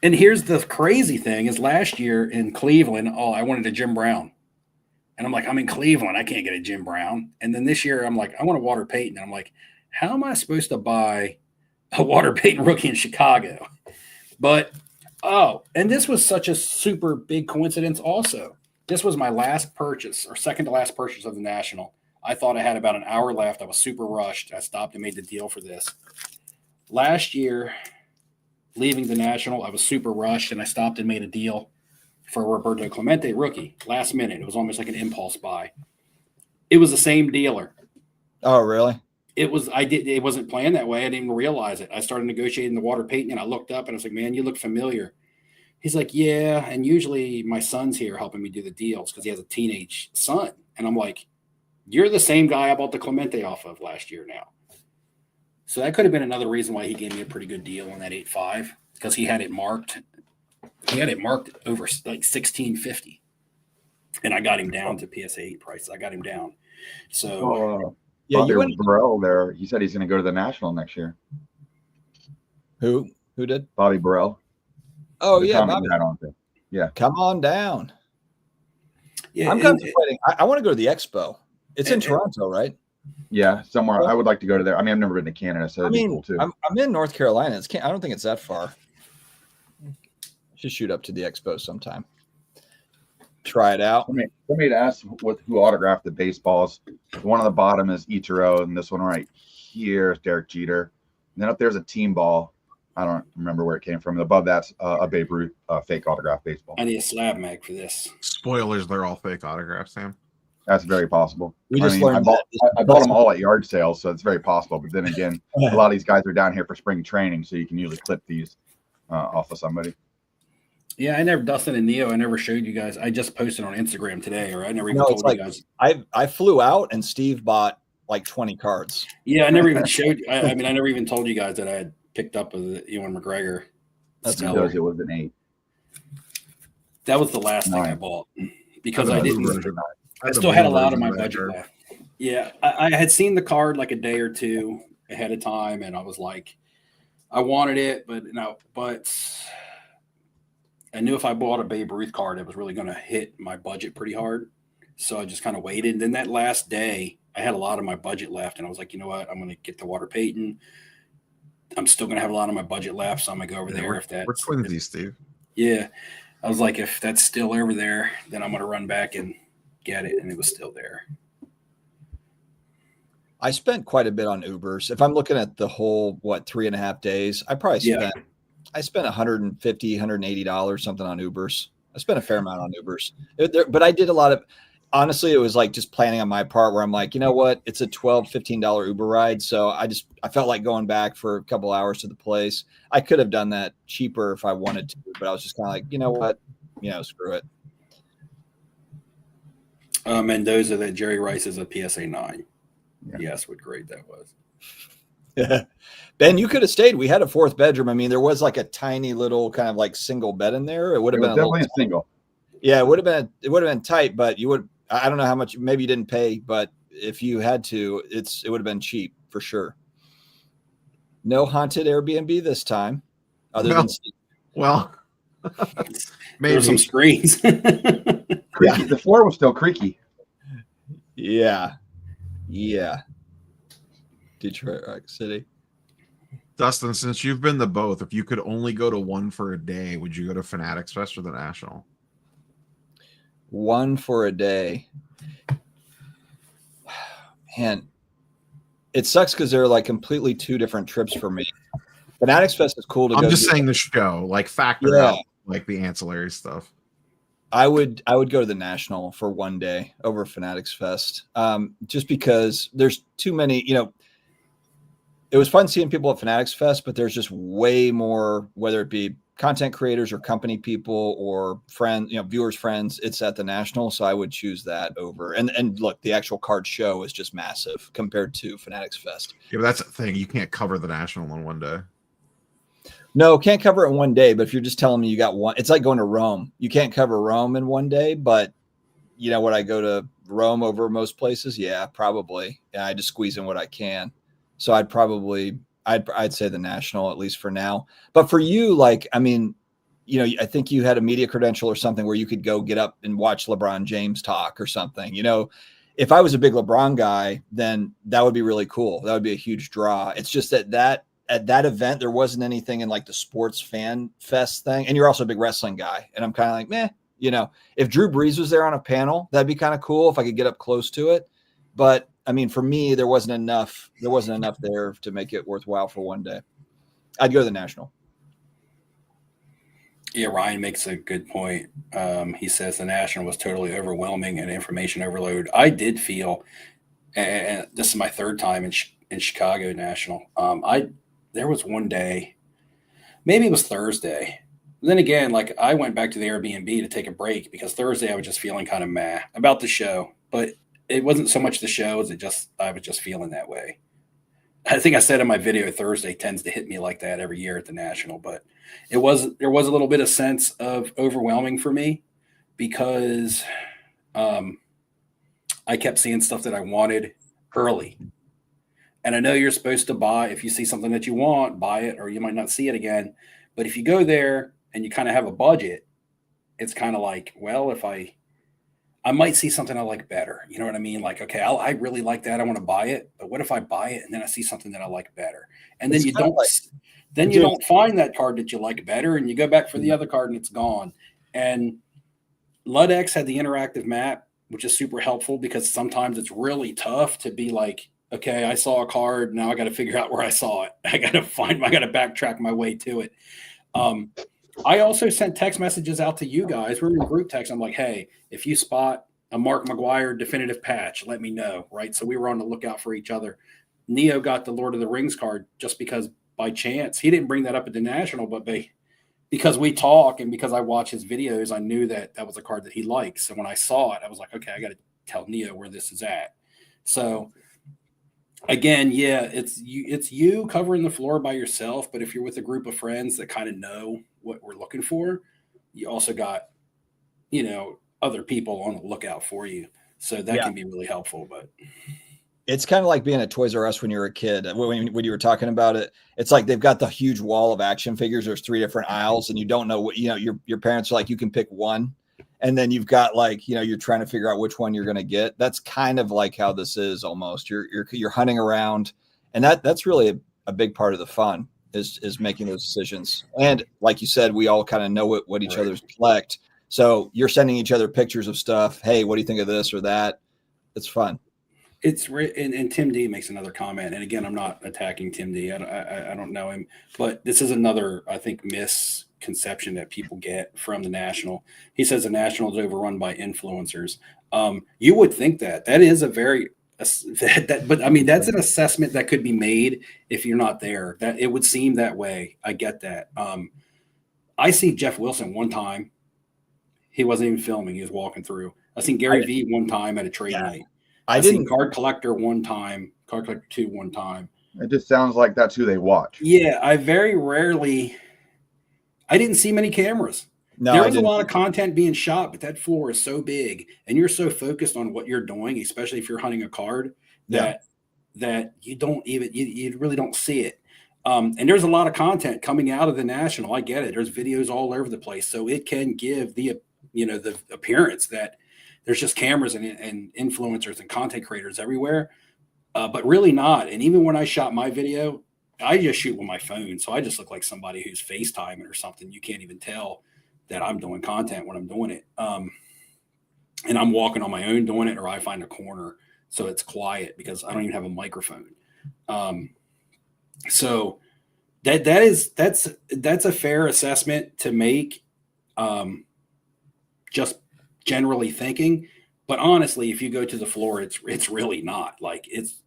And here's the crazy thing is last year in Cleveland, I wanted a Jim Brown. And I'm like, I'm in Cleveland. I can't get a Jim Brown. And then this year I'm like, I want a Walter Payton. And I'm like, how am I supposed to buy a Walter Payton rookie in Chicago? But and this was such a super big coincidence also. This was my last purchase or second to last purchase of the National. I thought I had about an hour left. I was super rushed. I stopped and made the deal for this. Last year, leaving the National, I was super rushed, and I stopped and made a deal for Roberto Clemente rookie. Last minute. It was almost like an impulse buy. It was the same dealer. Oh, really? It wasn't planned that way. I didn't even realize it. I started negotiating the Walter Payton, and I looked up and I was like, man, you look familiar. He's like, yeah. And usually my son's here helping me do the deals because he has a teenage son. And I'm like, you're the same guy I bought the Clemente off of last year now. So that could have been another reason why he gave me a pretty good deal on that 8.5 because he had it marked. He had it marked over like $1,650. and I got him down to PSA 8 price. I got him down. So yeah, Bobby Burrell there. He said he's going to go to the National next year. Who did? Bobby Burrell. Oh yeah, Bobby. Yeah, come on down. Yeah, I'm contemplating. I want to go to the Expo. It's in Toronto, right? Yeah, somewhere. I would like to go to there. I mean, I've never been to Canada, so that'd be cool too. I'm in North Carolina. I don't think it's that far. Just shoot up to the Expo sometime. Try it out. Somebody asked who autographed the baseballs. The one on the bottom is Ichiro, and this one right here is Derek Jeter. And then up there's a team ball. I don't remember where it came from. Above that's a Babe Ruth fake autograph baseball. I need a slab mag for this. Spoilers, they're all fake autographs, Sam. That's very possible. We just learned I bought them all at yard sales, so it's very possible. But then again, a lot of these guys are down here for spring training, so you can usually clip these off of somebody. Yeah, I never, Dustin and Neo, I never showed you guys. I just posted on Instagram today, or I never even told you guys. I flew out and Steve bought like 20 cards. Yeah, I never even showed you. I mean, I never even told you guys that I had picked up the Ewan McGregor. That's because it was an 8. That was the last thing I bought because I didn't. I still had had a lot of my budget left. Yeah, I had seen the card like a day or two ahead of time, and I was like, I wanted it, but I knew if I bought a Babe Ruth card, it was really going to hit my budget pretty hard. So I just kind of waited. And then that last day, I had a lot of my budget left, and I was like, you know what? I'm going to get the Walter Payton. I'm still going to have a lot of my budget left, so I'm going to go over there. We're twinsies, Steve. Yeah. I was like, if that's still over there, then I'm going to run back and get it. And it was still there. I spent quite a bit on Ubers. If I'm looking at the whole, 3.5 days, I probably spent $150, $180, something on Ubers. I spent a fair amount on Ubers, but I did a lot of, honestly, it was like just planning on my part where I'm like, you know what? It's a $12, $15 Uber ride. So I felt like going back for a couple hours to the place. I could have done that cheaper if I wanted to, but I was just kind of like, you know what? Screw it. Mendoza, that Jerry Rice is a PSA 9. Yeah. Yes, what grade that was. Ben, you could have stayed. We had a 4th bedroom. I mean, there was like a tiny little kind of like single bed in there. It would have been definitely a single. Yeah, it would have been tight, but you would. I don't know how much. Maybe you didn't pay, but if you had to, it would have been cheap for sure. No haunted Airbnb this time, other than maybe some screens. Creaky. The floor was still creaky. Yeah. Detroit Rock City. Dustin, since you've been to both, if you could only go to one for a day, would you go to Fanatics Fest or the National? One for a day. Man, it sucks because they're like completely two different trips for me. Fanatics Fest is cool to go. I'm just saying the show, like factor out like the ancillary stuff. I would go to the National for one day over Fanatics Fest, just because there's too many. It was fun seeing people at Fanatics Fest, but there's just way more, whether it be content creators or company people or friends, viewers, friends. It's at the National, so I would choose that over. And look, the actual card show is just massive compared to Fanatics Fest. Yeah, but that's the thing. You can't cover the National in one day. No, can't cover it in one day. But if you're just telling me you got one, it's like going to Rome. You can't cover Rome in one day, but would I go to Rome over most places? Yeah, probably. Yeah, I just squeeze in what I can. So I'd say the National, at least for now. But for you, I think you had a media credential or something where you could go get up and watch LeBron James talk or something. If I was a big LeBron guy, then that would be really cool. That would be a huge draw. It's just that at that event, there wasn't anything in like the sports fan fest thing. And you're also a big wrestling guy. And I'm kind of like, meh, if Drew Brees was there on a panel, that'd be kind of cool if I could get up close to it. But for me, there wasn't enough there to make it worthwhile for one day. I'd go to the National. Yeah, Ryan makes a good point. He says the National was totally overwhelming and information overload. I did feel, and this is my 3rd time in Chicago National. There was one day, maybe it was Thursday. Then again, I went back to the Airbnb to take a break because Thursday I was just feeling kind of meh about the show, but it wasn't so much the show as I was just feeling that way. I think I said in my video, Thursday tends to hit me like that every year at the National, but there was a little bit of sense of overwhelming for me because I kept seeing stuff that I wanted early. And I know you're supposed to buy, if you see something that you want, buy it, or you might not see it again. But if you go there and you kind of have a budget, it's kind of like, well, if I might see something I like better. You know what I mean? Like, okay, I really like that. I want to buy it. But what if I buy it and then I see something that I like better? And then It's you kind of don't, like, then you dude, don't find that card that you like better, and you go back for the other card and it's gone. And Ludex had the interactive map, which is super helpful because sometimes it's really tough to be like, okay, I saw a card. Now I got to figure out where I saw it. I got to backtrack my way to it. I also sent text messages out to you guys. We're in group text. I'm like, hey, if you spot a Mark McGuire definitive patch, let me know. Right. So we were on the lookout for each other. Neo got the Lord of the Rings card just because by chance. He didn't bring that up at the National, but because we talk and because I watch his videos, I knew that was a card that he likes. So when I saw it, I was like, okay, I got to tell Neo where this is at. So again, yeah, it's you covering the floor by yourself. But if you're with a group of friends that kind of know what we're looking for, you also got, other people on the lookout for you. So that can be really helpful. But it's kind of like being at Toys R Us when you were a kid. When you were talking about it, it's like they've got the huge wall of action figures. There's 3 different aisles, and you don't know what, your parents are like, you can pick one. And then you've got like, you're trying to figure out which one you're going to get. That's kind of like how this is almost. You're hunting around, and that's really a big part of the fun is making those decisions. And like you said, we all kind of know what each other's collect. So you're sending each other pictures of stuff. Hey, what do you think of this or that? It's fun. And Tim D makes another comment. And again, I'm not attacking Tim D. I don't know him, but this is another, I think, misconception that people get from the National. He says the National is overrun by influencers. You would think that is a very, but I mean, that's an assessment that could be made if you're not there. That it would seem that way. I get that. I see Jeff Wilson one time. He wasn't even filming. He was walking through. I seen Gary V one time at a trade night. I seen Card Collector one time, Card Collector 2 one time. It just sounds like that's who they watch. Yeah, I didn't see many cameras. No, there was a lot of content being shot, but that floor is so big and you're so focused on what you're doing, especially if you're hunting a card, that you don't even, you really don't see it. And there's a lot of content coming out of the National. I get it. There's videos all over the place. So it can give the appearance that there's just cameras and influencers and content creators everywhere, but really not. And even when I shot my video, I just shoot with my phone. So I just look like somebody who's FaceTiming or something. You can't even tell that I'm doing content when I'm doing it. And I'm walking on my own doing it, or I find a corner so it's quiet because I don't even have a microphone. So that's a fair assessment to make. Just generally thinking, but honestly, if you go to the floor, it's really not. Like it's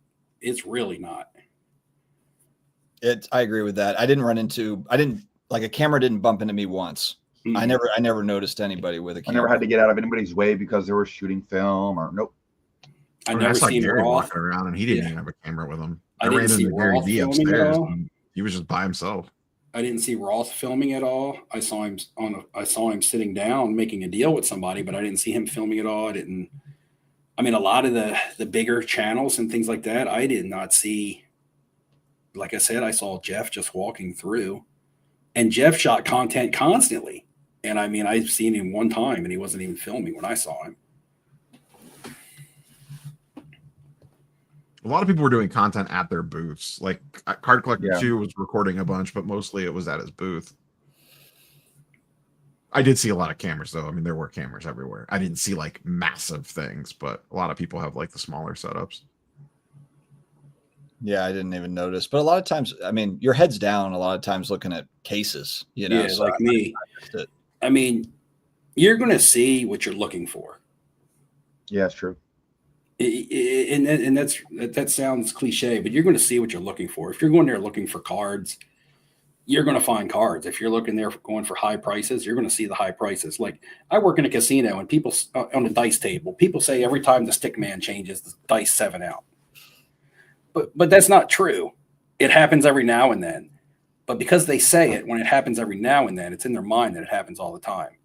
really not. I agree with that. A camera didn't bump into me once. Mm-hmm. I never noticed anybody with a camera. I never had to get out of anybody's way because they were shooting film or nope. I never saw Gary walking around and he didn't even have a camera with him. I ran into Gary V upstairs and he was just by himself. I didn't see Roth filming at all. I saw him sitting down making a deal with somebody, but I didn't see him filming at all. A lot of the bigger channels and things like that, I did not see. Like I said, I saw Jeff just walking through, and Jeff shot content constantly. And I've seen him one time and he wasn't even filming when I saw him. A lot of people were doing content at their booths. Like Card Collector 2 was recording a bunch, but mostly it was at his booth. I did see a lot of cameras, though. There were cameras everywhere. I didn't see like massive things, but a lot of people have like the smaller setups. Yeah, I didn't even notice. But a lot of times, your head's down a lot of times looking at cases, Yeah, so like me. You're going to see what you're looking for. Yeah, it's true. And that sounds cliche, but you're going to see what you're looking for. If you're going there looking for cards, you're going to find cards. If you're looking there going for high prices, you're going to see the high prices. Like I work in a casino and people on the dice table, people say every time the stick man changes, the dice 7 out. But that's not true. It happens every now and then. But because they say it, when it happens every now and then, it's in their mind that it happens all the time.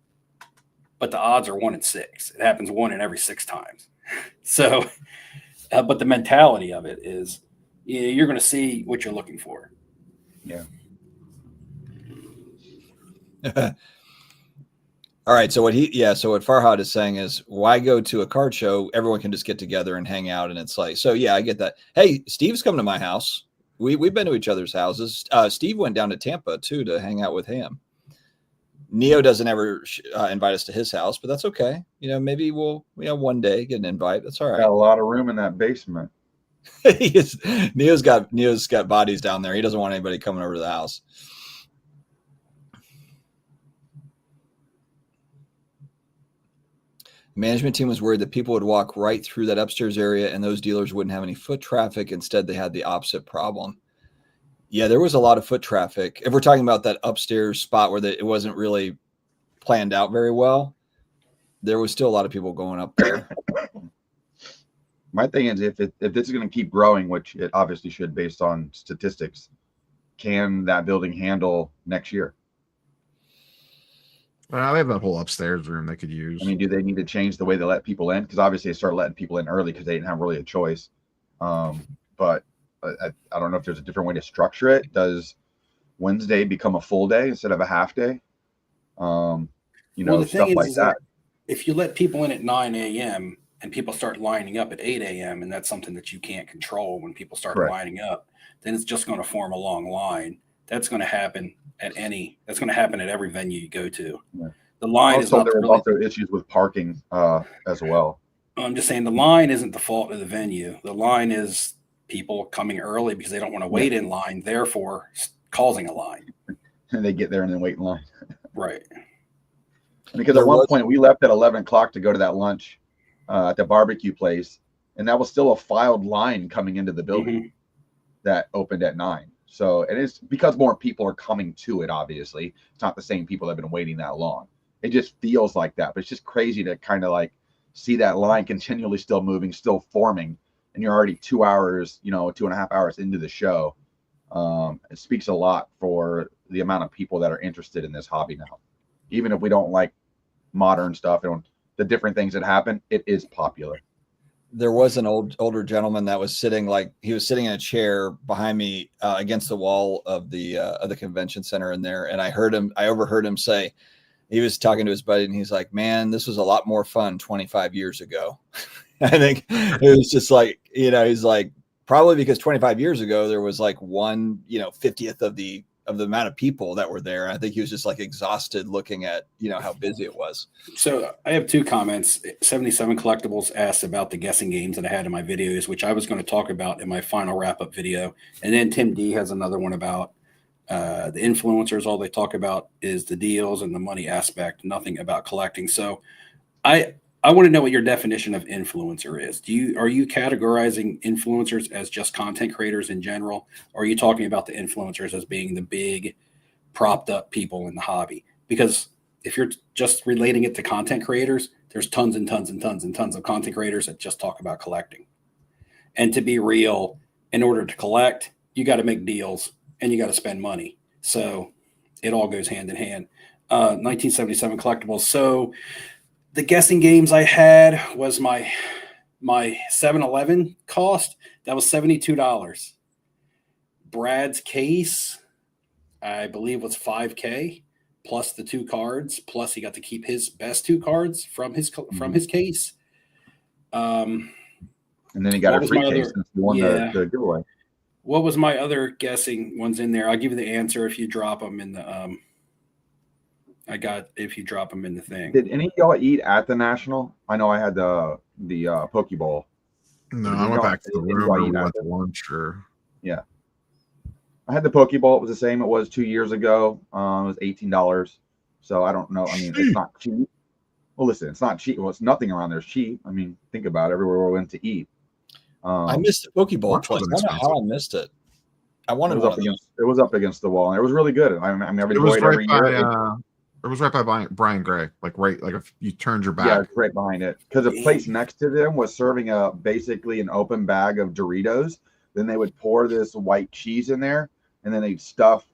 but the odds are 1 in 6. It happens 1 in every 6 times. So, but the mentality of it is, you're going to see what you're looking for. Yeah. All right. So what Farhad is saying is, why go to a card show? Everyone can just get together and hang out. And it's like, so yeah, I get that. Hey, Steve's come to my house. We've been to each other's houses. Steve went down to Tampa too to hang out with him. Neo doesn't ever invite us to his house, but that's okay. Maybe we'll one day get an invite. That's all right. Got a lot of room in that basement. Neo's got bodies down there. He doesn't want anybody coming over to the house. Management team was worried that people would walk right through that upstairs area and those dealers wouldn't have any foot traffic. Instead, they had the opposite problem. Yeah, there was a lot of foot traffic. If we're talking about that upstairs spot where it wasn't really planned out very well, there was still a lot of people going up there. My thing is, if this is going to keep growing, which it obviously should based on statistics, can that building handle next year? They have that whole upstairs room they could use. I mean, do they need to change the way they let people in? Because obviously they started letting people in early because they didn't have really a choice. But I don't know if there's a different way to structure it. Does Wednesday become a full day instead of a half day? The stuff like that. If you let people in at 9 a.m. and people start lining up at 8 a.m., and that's something that you can't control when people start lining up, then it's just going to form a long line. That's going to happen at every venue you go to. Yeah. The line is not there are also issues with parking as well. I'm just saying the line isn't the fault of the venue. The line is people coming early because they don't want to wait in line, therefore causing a line. And they get there and then wait in line. Right. Because at one point we left at 11 o'clock to go to that lunch at the barbecue place, and that was still a filed line coming into the building that opened at 9. So, and it's because more people are coming to it, obviously. It's not the same people that have been waiting that long. It just feels like that. But it's just crazy to kind of like see that line continually still moving, still forming, and you're already 2 hours, 2.5 hours into the show. It speaks a lot for the amount of people that are interested in this hobby now. Even if we don't like modern stuff and the different things that happen, it is popular. There was an older gentleman that was sitting in a chair behind me against the wall of the convention center in there. And I overheard him say, he was talking to his buddy and he's like, man, this was a lot more fun 25 years ago. I think it was just like, he's like, probably because 25 years ago, there was like 1/50th of the amount of people that were there. I think he was just like exhausted looking at, how busy it was. So I have 2 comments. 77 Collectibles asked about the guessing games that I had in my videos, which I was going to talk about in my final wrap-up video. And then Tim D has another one about the influencers. All they talk about is the deals and the money aspect, nothing about collecting. So I want to know what your definition of influencer is. Are you categorizing influencers as just content creators in general? Or are you talking about the influencers as being the big propped up people in the hobby? Because if you're just relating it to content creators, there's tons and tons and tons and tons of content creators that just talk about collecting. And to be real, in order to collect, you got to make deals and you got to spend money. So it all goes hand in hand. 1977 Collectibles. So the guessing games I had was my 7-Eleven cost. That was $72. Brad's case, I believe, was $5K plus the 2 cards. Plus he got to keep his best 2 cards from his case. And then he got a free case since he won the giveaway. What was my other guessing ones in there? I'll give you the answer if you drop them in the if you drop them in the thing. Did any of y'all eat at the National? I know I had the Pokeball. No, I went back to the room or we went to lunch or. Yeah. I had the Pokeball. It was the same it was 2 years ago. It was $18. So I don't know. I mean, it's not cheap. Well, listen, it's not cheap. Well, it's nothing around there is cheap. I mean, think about it. Everywhere we went to eat. I missed the Pokeball twice. I don't know how I missed it. I wanted one of those. It was up against the wall, and it was really good. I mean, every year. It was right by Brian Gray, like if you turned your back. Yeah, it's right behind it. Because the place next to them was serving basically an open bag of Doritos. Then they would pour this white cheese in there, and then they'd stuff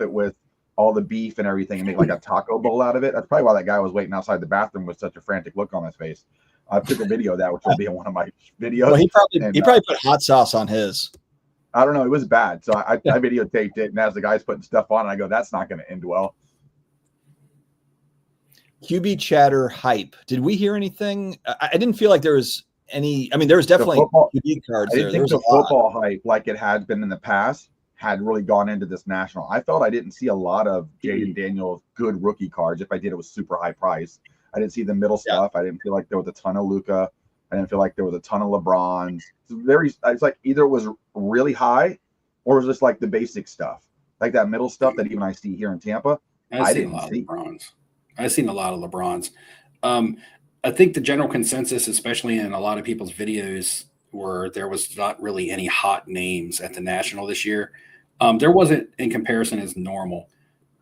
it with all the beef and everything and make like a taco bowl out of it. That's probably why that guy was waiting outside the bathroom with such a frantic look on his face. I took a video of that, which will be in one of my videos. Well, he probably put hot sauce on his. I don't know. It was bad. So I videotaped it. And as the guy's putting stuff on, I go, that's not going to end well. QB chatter hype. Did we hear anything? I didn't feel like there was any. I mean, there was definitely QB cards I didn't there. think the football hype, like it had been in the past, had really gone into this national. I felt I didn't see a lot of Jaden Daniels good rookie cards. If I did, it was super high price. I didn't see the middle stuff. I didn't feel like there was a ton of Luka. I didn't feel like there was a ton of LeBrons. It's like either it was really high or it was just like the basic stuff, like that middle stuff that even I see here in Tampa. I didn't see. I've seen a lot of LeBrons. I think the general consensus, especially in a lot of people's videos, where there was not really any hot names at the National this year. There wasn't in comparison as normal.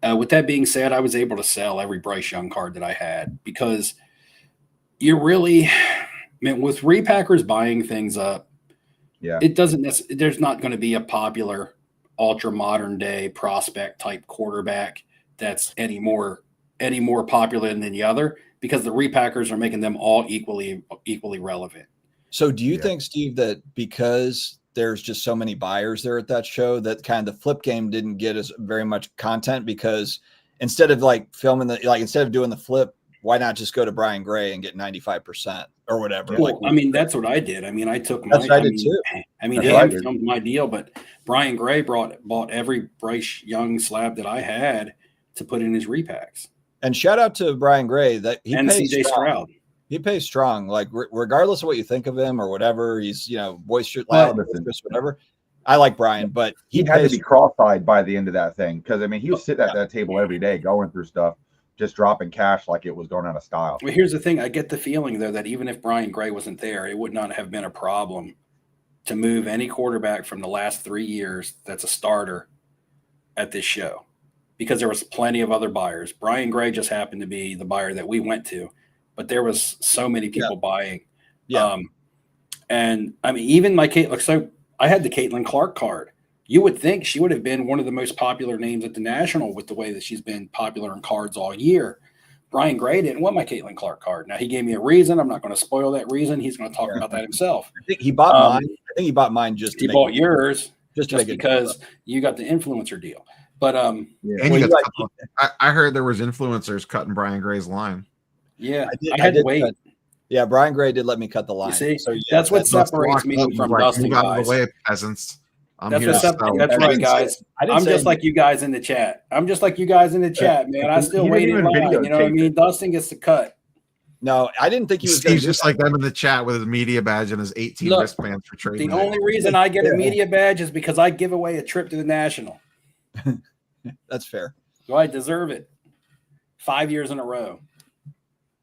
With that being said, I was able to sell every Bryce Young card that I had because you're really, with repackers buying things up, it doesn't necessarily, there's not going to be a popular ultra modern day prospect type quarterback that's any more popular than the other because the repackers are making them all equally relevant. So do you think, Steve, that because there's just so many buyers there at that show that kind of the flip game didn't get as very much content because instead of like filming instead of doing the flip, why not just go to Brian Gray and get 95% or whatever? Well, that's what I did. I took my, filmed my deal, but Brian Gray bought every Bryce Young slab that I had to put in his repacks. And shout out to Brian Gray that he and CJ Stroud. He pays strong, like regardless of what you think of him or whatever. He's boisterous, loud, whatever. I like Brian, but he had to be cross-eyed by the end of that thing because he was sitting at that table every day going through stuff, just dropping cash like it was going out of style. Well, here's the thing: I get the feeling though that even if Brian Gray wasn't there, it would not have been a problem to move any quarterback from the last 3 years that's a starter at this show because there was plenty of other buyers. Brian Gray just happened to be the buyer that we went to. But there was so many people buying. And even my Caitlin. So I had the Caitlin Clark card. You would think she would have been one of the most popular names at the National with the way that she's been popular in cards all year. Brian Gray didn't want my Caitlin Clark card. Now he gave me a reason. I'm not going to spoil that reason. He's going to talk about that himself. I think he bought mine. I think he bought mine just. He bought yours just because you got the influencer deal. But and I heard there was influencers cutting Brian Gray's line. Yeah, I had to wait. Yeah, Brian Gray did let me cut the line. You see, so that's what separates me from Dustin, guys. Away, peasants. That's right, guys. I'm just like you guys in the chat. Man. I still wait in line. You know what I mean? Dustin gets the cut. No, I didn't think he was. He's just like them in the chat with his media badge and his 18 wristbands for trading. The only reason I get a media badge is because I give away a trip to the National. That's fair. So I deserve it. 5 years in a row.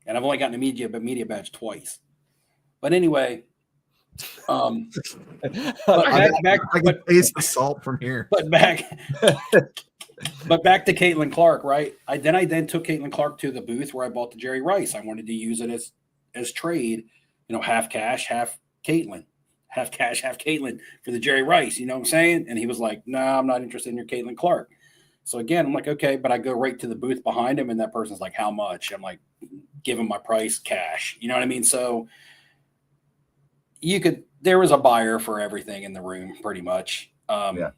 And I've only gotten a media badge twice. But anyway, I can taste the salt from here. But back to Caitlin Clark, right? I then took Caitlin Clark to the booth where I bought the Jerry Rice. I wanted to use it as trade, half cash, half Caitlin. Half cash, half Caitlin for the Jerry Rice. You know what I'm saying? And he was like, "No, I'm not interested in your Caitlin Clark." So again, I'm like, okay, but I go right to the booth behind him, and that person's like, "How much?" I'm like, "Give him my price, cash." You know what I mean? So there was a buyer for everything in the room, pretty much. And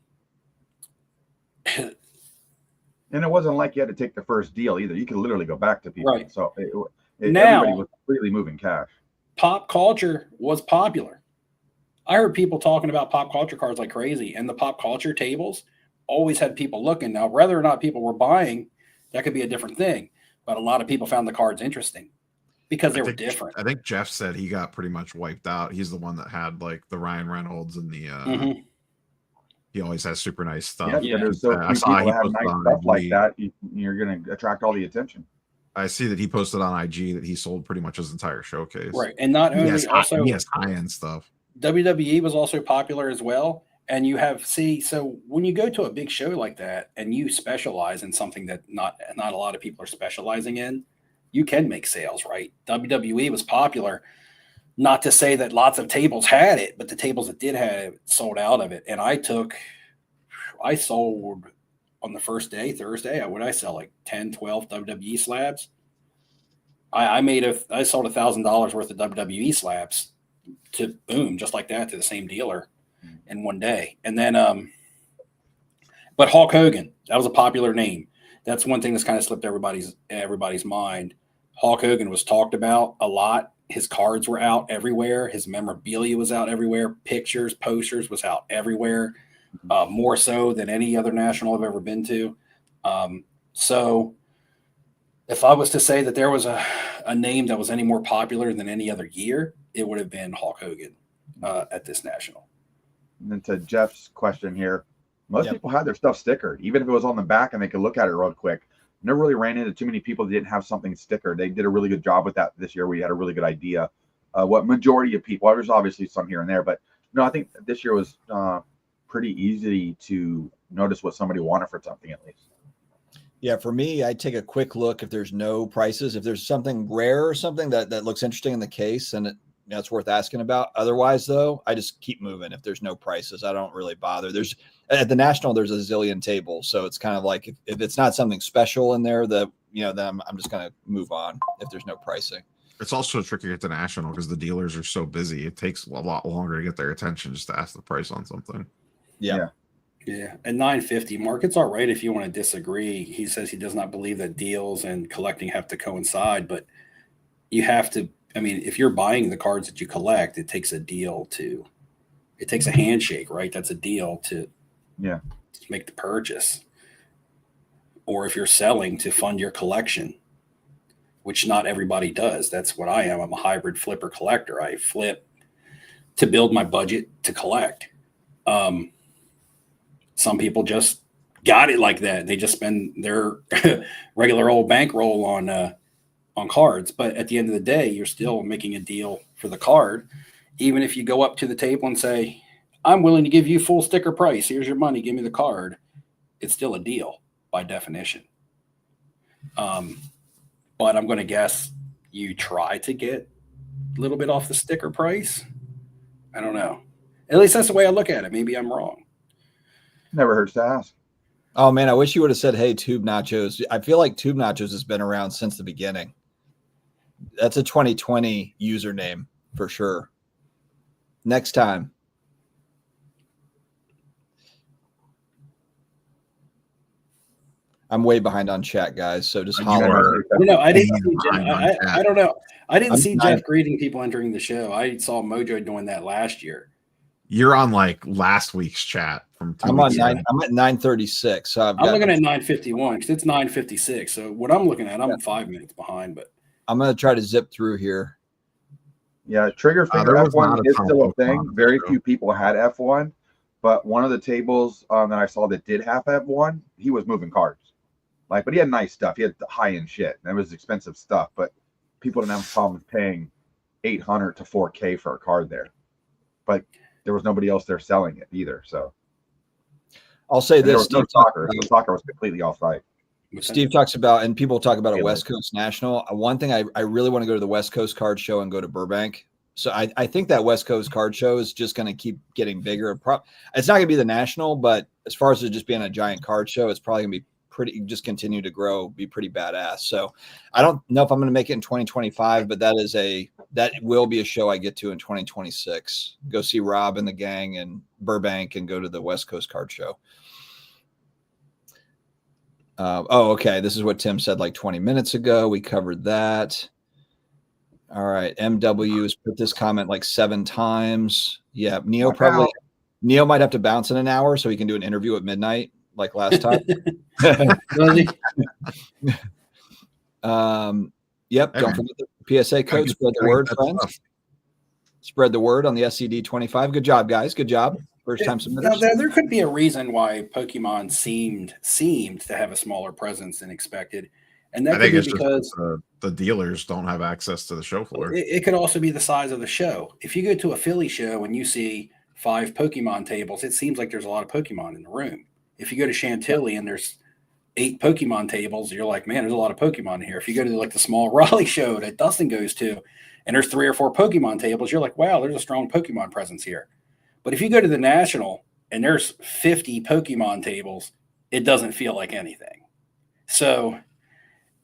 it wasn't like you had to take the first deal either. You could literally go back to people. Right. So everybody was freely moving cash. Pop culture was popular. I heard people talking about pop culture cards like crazy, and the pop culture tables always had people looking. Now, whether or not people were buying, that could be a different thing. But a lot of people found the cards interesting because they were different. I think Jeff said he got pretty much wiped out. He's the one that had like the Ryan Reynolds and the he always has super nice stuff. Yeah, there's so few people that have nice stuff like that. You're going to attract all the attention. I see that he posted on IG that he sold pretty much his entire showcase. Right. And not only he has high-end stuff. WWE was also popular as well. And so when you go to a big show like that and you specialize in something that not a lot of people are specializing in, you can make sales, right? WWE was popular. Not to say that lots of tables had it, but the tables that did have it sold out of it. And I sold on the first day, Thursday, what did I sell? Like 10, 12 WWE slabs. I sold $1,000 worth of WWE slabs to boom, just like that, to the same dealer in one day. And then, but Hulk Hogan, that was a popular name. That's one thing that's kind of slipped everybody's mind. Hulk Hogan was talked about a lot. His cards were out everywhere. His memorabilia was out everywhere. Pictures, posters was out everywhere, more so than any other national I've ever been to. So if I was to say that there was a name that was any more popular than any other year, it would have been Hulk Hogan at this national. And then to Jeff's question here, most people had their stuff stickered, even if it was on the back and they could look at it real quick. Never really ran into too many people that didn't have something stickered. They did a really good job with that this year. We had a really good idea. What majority of people, there's obviously some here and there, but no, I think this year was pretty easy to notice what somebody wanted for something at least. Yeah, for me, I take a quick look if there's no prices. If there's something rare or something that looks interesting in the case, and it's worth asking about. Otherwise, though, I just keep moving. If there's no prices, I don't really bother. There's at the national, there's a zillion tables, so it's kind of like if it's not something special in there, then I'm just gonna move on if there's no pricing. It's also tricky at the national because the dealers are so busy. It takes a lot longer to get their attention just to ask the price on something. Yeah. At $950, Mark, it's all right if you want to disagree. He says he does not believe that deals and collecting have to coincide, but you have to. I mean, if you're buying the cards that you collect, it takes a handshake, right? That's a deal to make the purchase. Or if you're selling to fund your collection, which not everybody does. That's what I am. I'm a hybrid flipper collector. I flip to build my budget to collect. Some people just got it like that. They just spend their regular old bankroll on cards. But at the end of the day, you're still making a deal for the card. Even if you go up to the table and say, I'm willing to give you full sticker price. Here's your money. Give me the card. It's still a deal by definition. But I'm going to guess you try to get a little bit off the sticker price. I don't know. At least that's the way I look at it. Maybe I'm wrong. Never hurts to ask. Oh man, I wish you would have said, "Hey, Tube Nachos." I feel like Tube Nachos has been around since the beginning. That's a 2020 username for sure. Next time. I'm way behind on chat, guys. So just holler. I didn't. I don't know. I didn't see Jeff greeting people entering the show. I saw Mojo doing that last year. You're on like last week's chat from 2 I'm weeks on ago. I'm at 9:36. So I'm looking at 9:51 because it's 9:56. So what I'm looking at, I'm 5 minutes behind, but I'm gonna try to zip through here. Yeah, trigger finger F1 is still a thing. Very few people had F1, but one of the tables that I saw that did have F1, he was moving cards. But he had nice stuff. He had high-end shit. That was expensive stuff, but people didn't have a problem paying $800 to $4K for a card there. But there was nobody else there selling it either. So I'll say this: Steve soccer was completely off-site. Steve talks about, and people talk about a West Coast National. One thing I really want to go to the West Coast Card Show and go to Burbank. So I think that West Coast Card Show is just going to keep getting bigger. It's not going to be the national, but as far as it just being a giant card show, it's probably going to be just continue to grow, be pretty badass. So I don't know if I'm going to make it in 2025, but that will be a show I get to in 2026. Go see Rob and the gang in Burbank and go to the West Coast Card Show. Okay. This is what Tim said like 20 minutes ago. We covered that. All right. MW has put this comment like 7 times. Yeah. Neo might have to bounce in an hour so he can do an interview at midnight like last time. Yep. Don't forget the PSA code. Spread the word, friends. Spread the word on the SCD 25. Good job, guys. Good job. First time submitters. There could be a reason why Pokemon seemed to have a smaller presence than expected, and that could be because the dealers don't have access to the show floor. It could also be the size of the show. If you go to a Philly show and you see 5 Pokemon tables, it seems like there's a lot of Pokemon in the room. If you go to Chantilly and there's 8 Pokemon tables, you're like, man, there's a lot of Pokemon here. If you go to like the small Raleigh show that Dustin goes to, and there's 3 or 4 Pokemon tables, you're like, wow, there's a strong Pokemon presence here. But if you go to the National and there's 50 Pokemon tables, it doesn't feel like anything. So,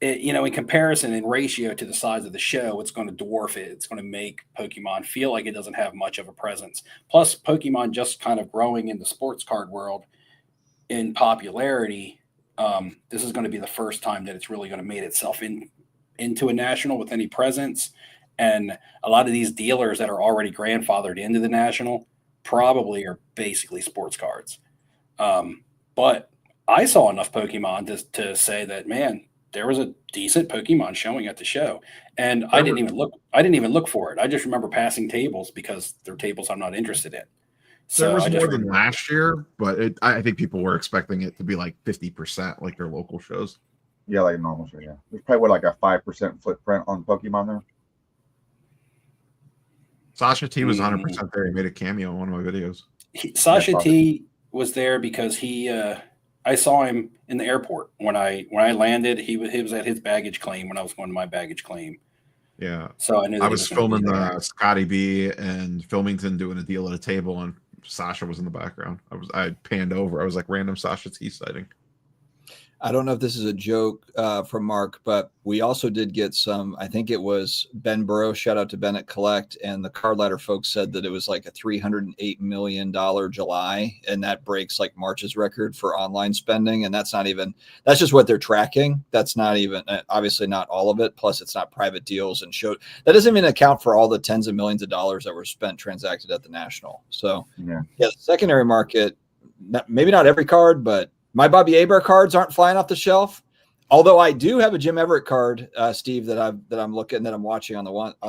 in comparison and ratio to the size of the show, it's going to dwarf it. It's going to make Pokemon feel like it doesn't have much of a presence. Plus, Pokemon just kind of growing in the sports card world in popularity. This is going to be the first time that it's really going to make itself into a national with any presence. And a lot of these dealers that are already grandfathered into the national probably are basically sports cards. But I saw enough Pokemon to say that, man, there was a decent Pokemon showing at the show. And I didn't even look for it. I just remember passing tables because they're tables I'm not interested in. So there was more than last year, but I think people were expecting it to be like 50% like their local shows. Yeah, like a normal show, yeah. There's probably like a 5% footprint on Pokemon there. Sasha T was 100% there. He made a cameo in one of my videos. Sasha T was there because I saw him in the airport when I landed. He was at his baggage claim when I was going to my baggage claim. Yeah. So I knew that I was filming Scotty B and Filmington doing a deal at a table, and Sasha was in the background. I panned over. I was like, random Sasha T sighting. I don't know if this is a joke from Mark, but we also did get some, I think it was Ben Burrow, shout out to Bennett Collect, and the Card Ladder folks said that it was like a $308 million July, and that breaks like March's record for online spending. And that's just what they're tracking. That's not even, obviously not all of it. Plus it's not private deals and show. That doesn't even account for all the tens of millions of dollars that were transacted at the National. So yeah, the secondary market, maybe not every card, but my Bobby Hebert cards aren't flying off the shelf. Although I do have a Jim Everett card, Steve, that I'm watching on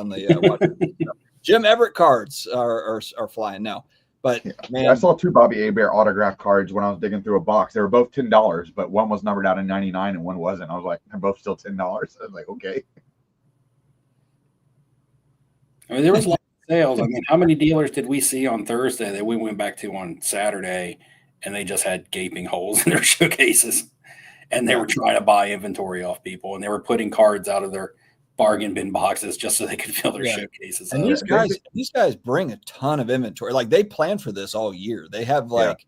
the Jim Everett cards are flying now. But man, I saw 2 Bobby Hebert autograph cards when I was digging through a box. They were both $10, but one was numbered out in 99 and one wasn't. I was like, they're both still $10. I was like, okay. I mean, there was a lot of sales. I mean, how many dealers did we see on Thursday that we went back to on Saturday? And they just had gaping holes in their showcases, and they were trying to buy inventory off people, and they were putting cards out of their bargain bin boxes just so they could fill their showcases. And these guys bring a ton of inventory. Like they plan for this all year. They have like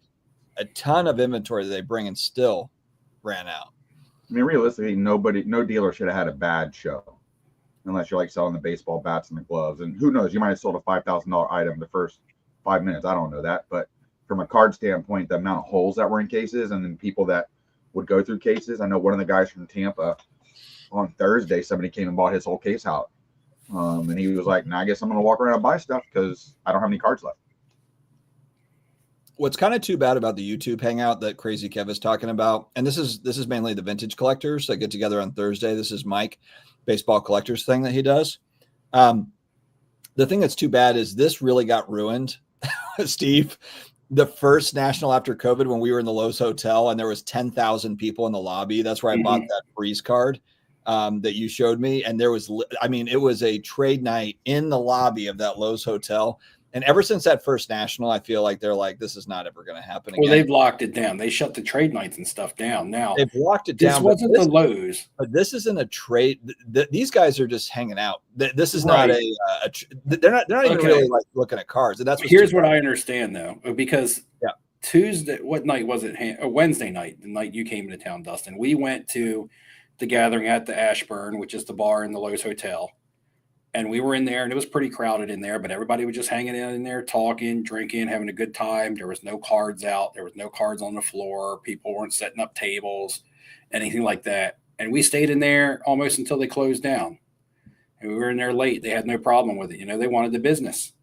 a ton of inventory that they bring and still ran out. I mean, realistically, no dealer should have had a bad show, unless you're like selling the baseball bats and the gloves. And who knows, you might have sold a $5,000 item the first 5 minutes. I don't know that, but from a card standpoint, the amount of holes that were in cases and then people that would go through cases. I know one of the guys from Tampa on Thursday, somebody came and bought his whole case out. And he was like, nah, I guess I'm going to walk around and buy stuff because I don't have any cards left. What's kind of too bad about the YouTube hangout that Crazy Kev is talking about, and this is mainly the vintage collectors that get together on Thursday. This is Mike, baseball collectors thing that he does. The thing that's too bad is this really got ruined, Steve. The first national after COVID, when we were in the Lowe's Hotel and there was 10,000 people in the lobby. That's where I bought that Freeze card that you showed me. And there was, it was a trade night in the lobby of that Lowe's Hotel. And ever since that first national, I feel like they're like, this is not ever going to happen again. Well, they've locked it down. They shut the trade nights and stuff down. Now they've locked it down. This wasn't the Lowe's. But this isn't a trade. These guys are just hanging out. This is not they're not even really like looking at cards. And here's what I understand though, because Tuesday, what night was it? Wednesday night, the night you came into town, Dustin. We went to the gathering at the Ashburn, which is the bar in the Lowe's Hotel. And we were in there, and it was pretty crowded in there, but everybody was just hanging out in there, talking, drinking, having a good time. There was no cards out. There was no cards on the floor. People weren't setting up tables, anything like that. And we stayed in there almost until they closed down. And we were in there late. They had no problem with it. They wanted the business.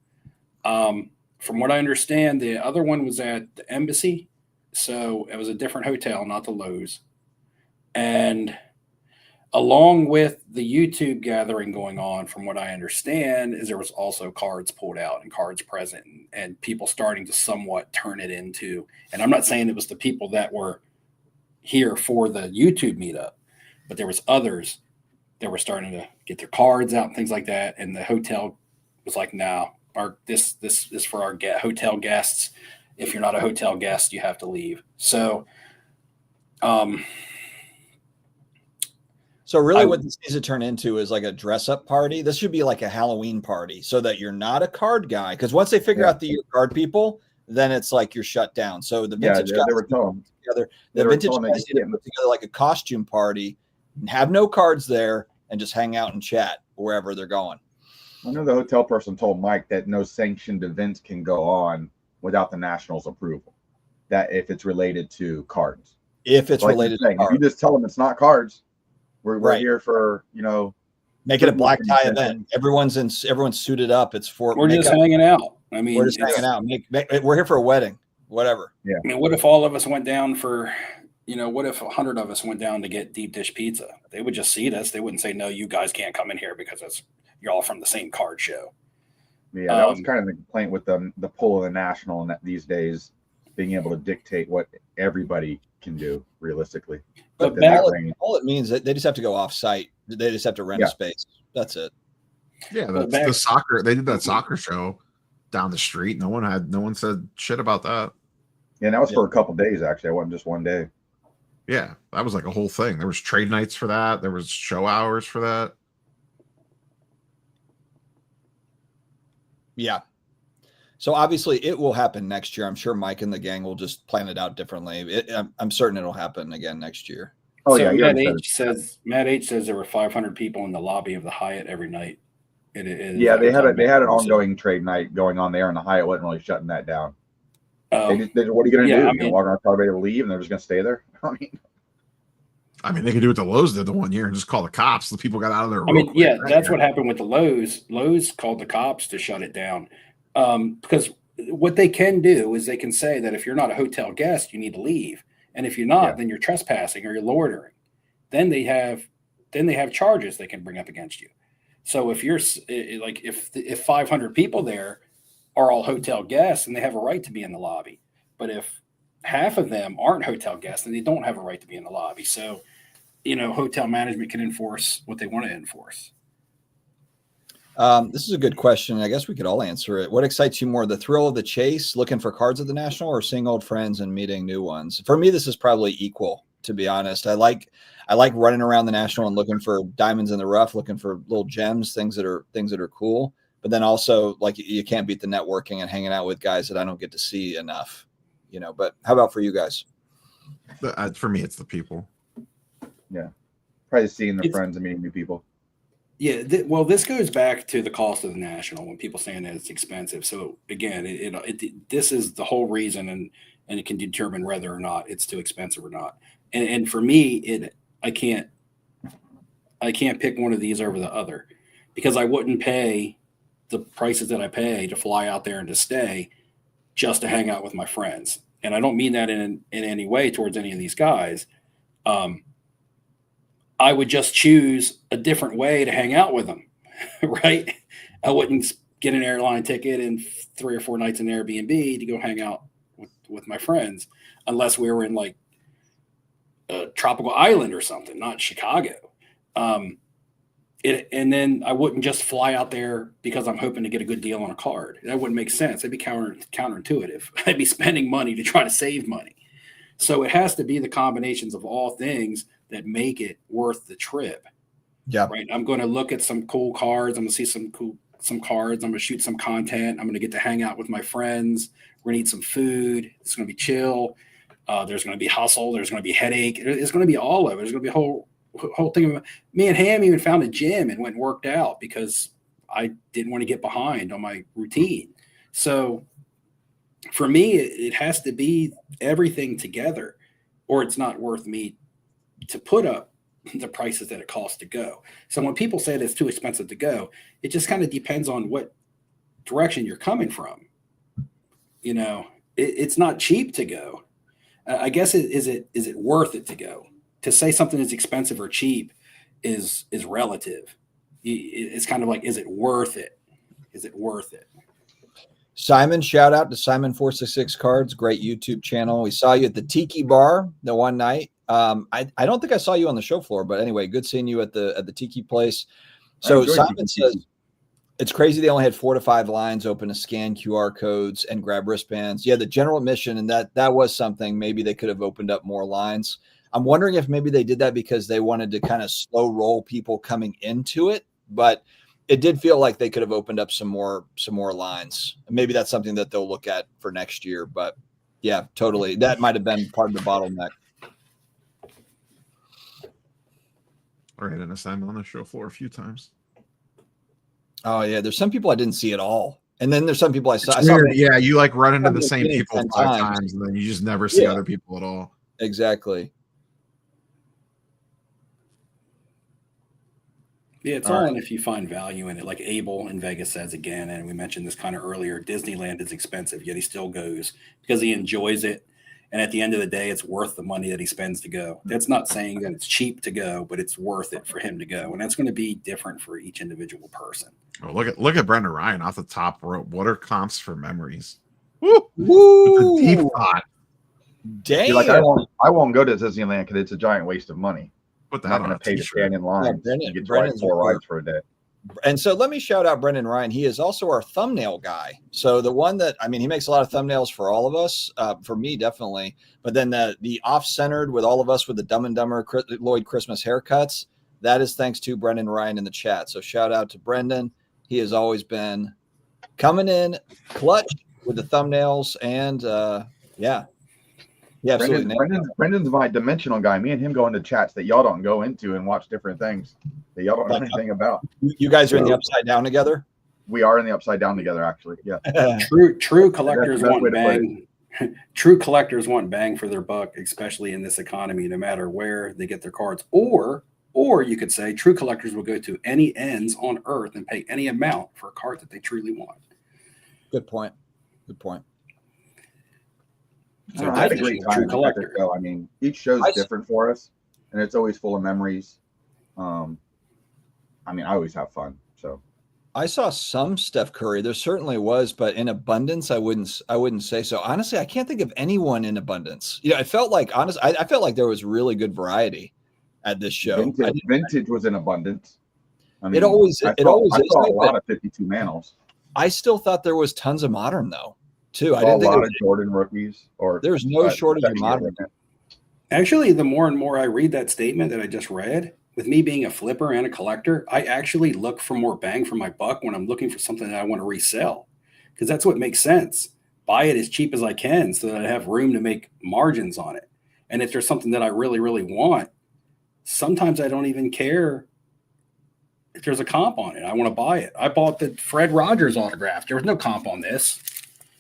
From what I understand, the other one was at the Embassy. So it was a different hotel, not the Lowe's. And along with the YouTube gathering going on, from what I understand, is there was also cards pulled out and cards present and people starting to somewhat turn it into, and I'm not saying it was the people that were here for the YouTube meetup, but there was others that were starting to get their cards out and things like that. And the hotel was like, no, this is for our hotel guests. If you're not a hotel guest, you have to leave. So, So really what this needs to turn into is like a dress-up party. This should be like a Halloween party so that you're not a card guy. Because once they figure out that you're card people, then it's like you're shut down. So the Yeah, vintage they guys were telling together, they the were vintage telling me guys need to put together like a costume party, and have no cards there, and just hang out and chat wherever they're going. I know the hotel person told Mike that no sanctioned events can go on without the Nationals' approval. That if it's related to cards. If it's like related saying, to if you cards. just tell them it's not cards, we're Right. here for, Make it a black tie convention. event. Everyone's suited up. It's for We're just hanging out. I mean, we're just hanging out. We're here for a wedding, whatever. Yeah. I mean, what if all of us went down for, what if 100 of us went down to get deep dish pizza? They would just seat us. They wouldn't say, no, you guys can't come in here because you're all from the same card show. Yeah, that was kind of the complaint with the pull of the National and that these days being able to dictate what everybody can do realistically. But all it means that they just have to go off site. They just have to rent a space. That's it. Yeah, that's the soccer. They did that soccer show down the street. No one said shit about that. Yeah, and that was for a couple of days actually. It wasn't just one day. Yeah, that was like a whole thing. There was trade nights for that. There was show hours for that. Yeah. So obviously it will happen next year. I'm sure Mike and the gang will just plan it out differently. I'm certain it'll happen again next year. Oh, so yeah. Matt H says there were 500 people in the lobby of the Hyatt every night. They had an ongoing trade night going on there, and the Hyatt wasn't really shutting that down. What are you going to do? You're walking on car to leave, and they're just going to stay there? I mean, they could do what the Lowe's did the one year and just call the cops. The people got out of there. That's what happened with the Lowe's. Lowe's called the cops to shut it down. Because what they can do is they can say that if you're not a hotel guest, you need to leave. And if you're not, then you're trespassing or you're loitering. Then they have charges they can bring up against you. So if you're like, if 500 people there are all hotel guests, and they have a right to be in the lobby, but if half of them aren't hotel guests, then they don't have a right to be in the lobby. So, hotel management can enforce what they want to enforce. This is a good question. I guess we could all answer it. What excites you more, the thrill of the chase, looking for cards at the National, or seeing old friends and meeting new ones? For me, this is probably equal, to be honest. I like running around the National and looking for diamonds in the rough, looking for little gems, things that are cool. But then also, like, you can't beat the networking and hanging out with guys that I don't get to see enough, But how about for you guys? For me, it's the people. Yeah, probably seeing their friends and meeting new people. Yeah, this goes back to the cost of the National when people saying that it's expensive. So again, this is the whole reason, and it can determine whether or not it's too expensive or not. And for me, I can't pick one of these over the other, because I wouldn't pay the prices that I pay to fly out there and to stay just to hang out with my friends. And I don't mean that in any way towards any of these guys. I would just choose a different way to hang out with them, right? I wouldn't get an airline ticket and 3 or 4 nights in Airbnb to go hang out with my friends, unless we were in like a tropical island or something, not Chicago. And then I wouldn't just fly out there because I'm hoping to get a good deal on a card. That wouldn't make sense. It'd be counterintuitive. I'd be spending money to try to save money. So it has to be the combinations of all things that make it worth the trip. Yeah. Right. I'm going to look at some cool cards. I'm going to see some cards. I'm going to shoot some content. I'm going to get to hang out with my friends. We're going to eat some food. It's going to be chill. There's going to be hustle. There's going to be headache. It's going to be all of it. There's going to be a whole thing. Me and Ham even found a gym and went and worked out because I didn't want to get behind on my routine. So for me, it has to be everything together, or it's not worth me to put up the prices that it costs to go. So when people say that it's too expensive to go, it just kind of depends on what direction you're coming from. It's not cheap to go. I guess is it worth it to go? To say something is expensive or cheap is relative. It's kind of like, is it worth it? Is it worth it? Simon, shout out to Simon466 Cards, great YouTube channel. We saw you at the Tiki Bar the one night. I don't think I saw you on the show floor, but anyway, good seeing you at the Tiki place. So Simon says it's crazy they only had 4 to 5 lines open to scan QR codes and grab wristbands. Yeah, the general admission, and that was something. Maybe they could have opened up more lines. I'm wondering if maybe they did that because they wanted to kind of slow roll people coming into it. But it did feel like they could have opened up some more lines. Maybe that's something that they'll look at for next year. But yeah, totally. That might have been part of the bottleneck. All right, and I'm on the show floor a few times. Oh yeah, there's some people I didn't see at all, and then there's some people I saw. Yeah, you like run into the same people 5 times, and then you just never see other people at all. Exactly. Yeah, it's all in if you find value in it. Like Abel in Vegas says again, and we mentioned this kind of earlier, Disneyland is expensive, yet he still goes because he enjoys it. And at the end of the day, it's worth the money that he spends to go. That's not saying that it's cheap to go, but it's worth it for him to go. And that's going to be different for each individual person. Oh, look at Brendan Ryan off the top rope. What are comps for memories? Woo! Woo! Deep thought. Damn. Like I won't go to Disneyland because it's a giant waste of money. What the I'm hell? not going to pay to stand in line to get Brendan's 4 rides for a day. And so let me shout out Brendan Ryan. He is also our thumbnail guy. So the one that, I mean, he makes a lot of thumbnails for all of us, for me, definitely. But then the off-centered with all of us with the Dumb and Dumber Lloyd Christmas haircuts, that is thanks to Brendan Ryan in the chat. So shout out to Brendan. He has always been coming in clutch with the thumbnails and yeah. Yeah, absolutely. Brendan's my dimensional guy. Me and him go into chats that y'all don't go into and watch different things that y'all don't know anything about. You guys are in the upside down together? We are in the upside down together, actually. Yeah. True collectors want bang. True collectors want bang for their buck, especially in this economy, no matter where they get their cards. Or you could say true collectors will go to any ends on earth and pay any amount for a card that they truly want. Good point. Good point. So I had a great time. I mean, each show's different for us, and it's always full of memories. I mean, I always have fun. So I saw some Steph Curry. There certainly was, but in abundance, I wouldn't say so. Honestly, I can't think of anyone in abundance. You know, I felt like I felt like there was really good variety at this show. Vintage was in abundance. I mean, it always I is. saw a lot of 52 Manos. I still thought there was tons of modern though. Too. I didn't think a lot of Jordan rookies there's no shortage of modern. Actually, the more and more I read that statement that I just read, with me being a flipper and a collector, I actually look for more bang for my buck when I'm looking for something that I want to resell, because that's what makes sense. Buy it as cheap as I can so that I have room to make margins on it. And if there's something that I really, really want, sometimes I don't even care if there's a comp on it. I want to buy it. I bought the Fred Rogers autograph. There was no comp on this.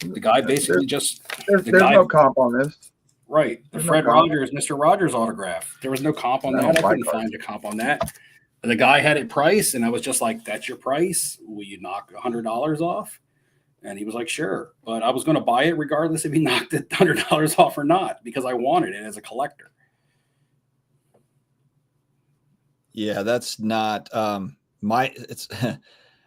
The guy basically there's no comp on this. Right. The Fred Rogers, Mr. Rogers autograph. There was no comp on that. I couldn't find a comp on that. The guy had it priced, and I was just like, that's your price? Will you knock $100 off? And he was like, sure. But I was going to buy it regardless if he knocked it $100 off or not, because I wanted it as a collector. Yeah, that's not it's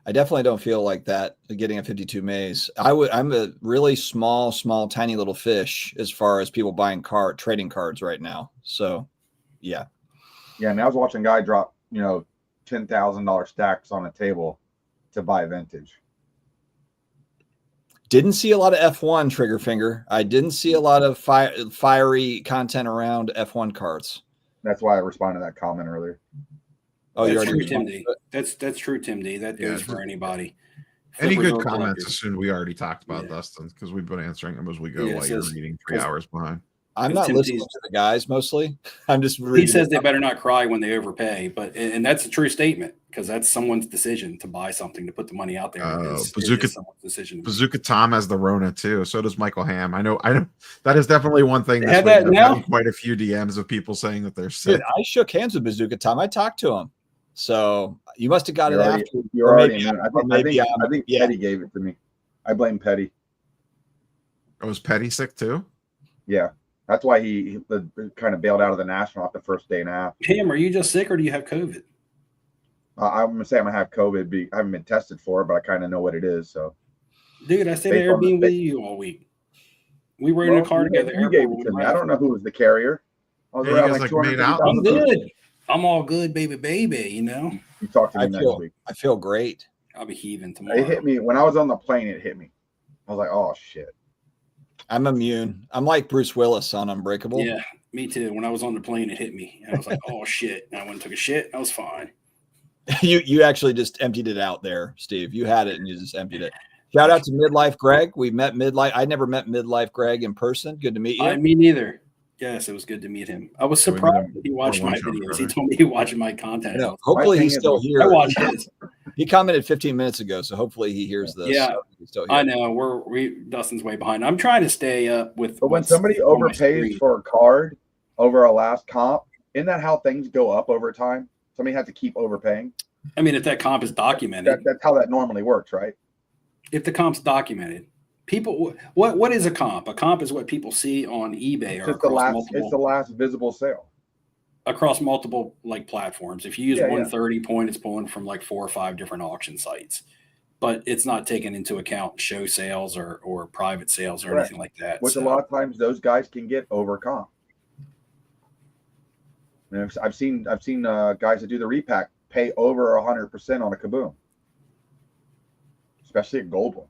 I definitely don't feel like that getting a 52 Mays. I'm a really small, tiny little fish as far as people buying trading cards right now. So yeah. Yeah. And I was watching a guy drop, $10,000 stacks on a table to buy vintage. Didn't see a lot of F1 trigger finger. I didn't see a lot of fiery content around F1 cards. That's why I responded to that comment earlier. Oh, that's true, Tim D. That's true, Tim D. That goes for anybody. Any good comments assumed we already talked about, Dustin, because we've been answering them as we go while you're reading 3 hours behind. I'm not listening to the guys mostly. I'm just reading. He says they better not cry when they overpay, and that's a true statement, because that's someone's decision to buy something, to put the money out there. Bazooka decision. Bazooka Tom has the Rona too. So does Michael Ham. I know. That is definitely one thing. This week I've gotten quite a few DMs of people saying that they're sick. Dude, I shook hands with Bazooka Tom. I talked to him. So you must have got it after. You're already. I think Petty gave it to me. I blame Petty. Oh, was Petty sick too? Yeah, that's why he kind of bailed out of the National after the first day and a half. Tim, are you just sick, or do you have COVID? I'm gonna say I'm gonna have COVID. I haven't been tested for it, but I kind of know what it is. So, dude, I stayed at Airbnb with you all week. We were in a car together. You gave it to me. I don't know who was the carrier. I was around like made out. I'm good. I'm all good, baby. You talk to me next week. I feel great. I'll be heaving tomorrow. It hit me when I was on the plane. It hit me. I was like, oh shit. I'm immune. I'm like Bruce Willis on Unbreakable. Yeah, me too. When I was on the plane, it hit me. And I was like, oh shit. And I went and took a shit. I was fine. You actually just emptied it out there, Steve. You had it and you just emptied it. Shout out to Midlife Greg. We met Midlife. I never met Midlife Greg in person. Good to meet you. Me neither. Yes, it was good to meet him. I was surprised that he watched my one-shot videos. brother. He told me he watched my content. No, hopefully he's still here. I watched his. He commented 15 minutes ago, so hopefully he hears this. Yeah, so he's still here. I know. Dustin's way behind. I'm trying to stay up with. But when somebody overpays for a card over a last comp, isn't that how things go up over time? Somebody has to keep overpaying. I mean, if that comp is documented, that's how that normally works, right? If the comp's documented, people, what is a comp? A comp is what people see on eBay or it's the last visible sale across multiple like platforms. If you use 130 point, it's pulling from like 4 or 5 different auction sites, but it's not taking into account show sales or private sales or anything like that. Which a lot of times those guys can get over comp. I've seen guys that do the repack pay over 100% on a Kaboom, especially a gold one.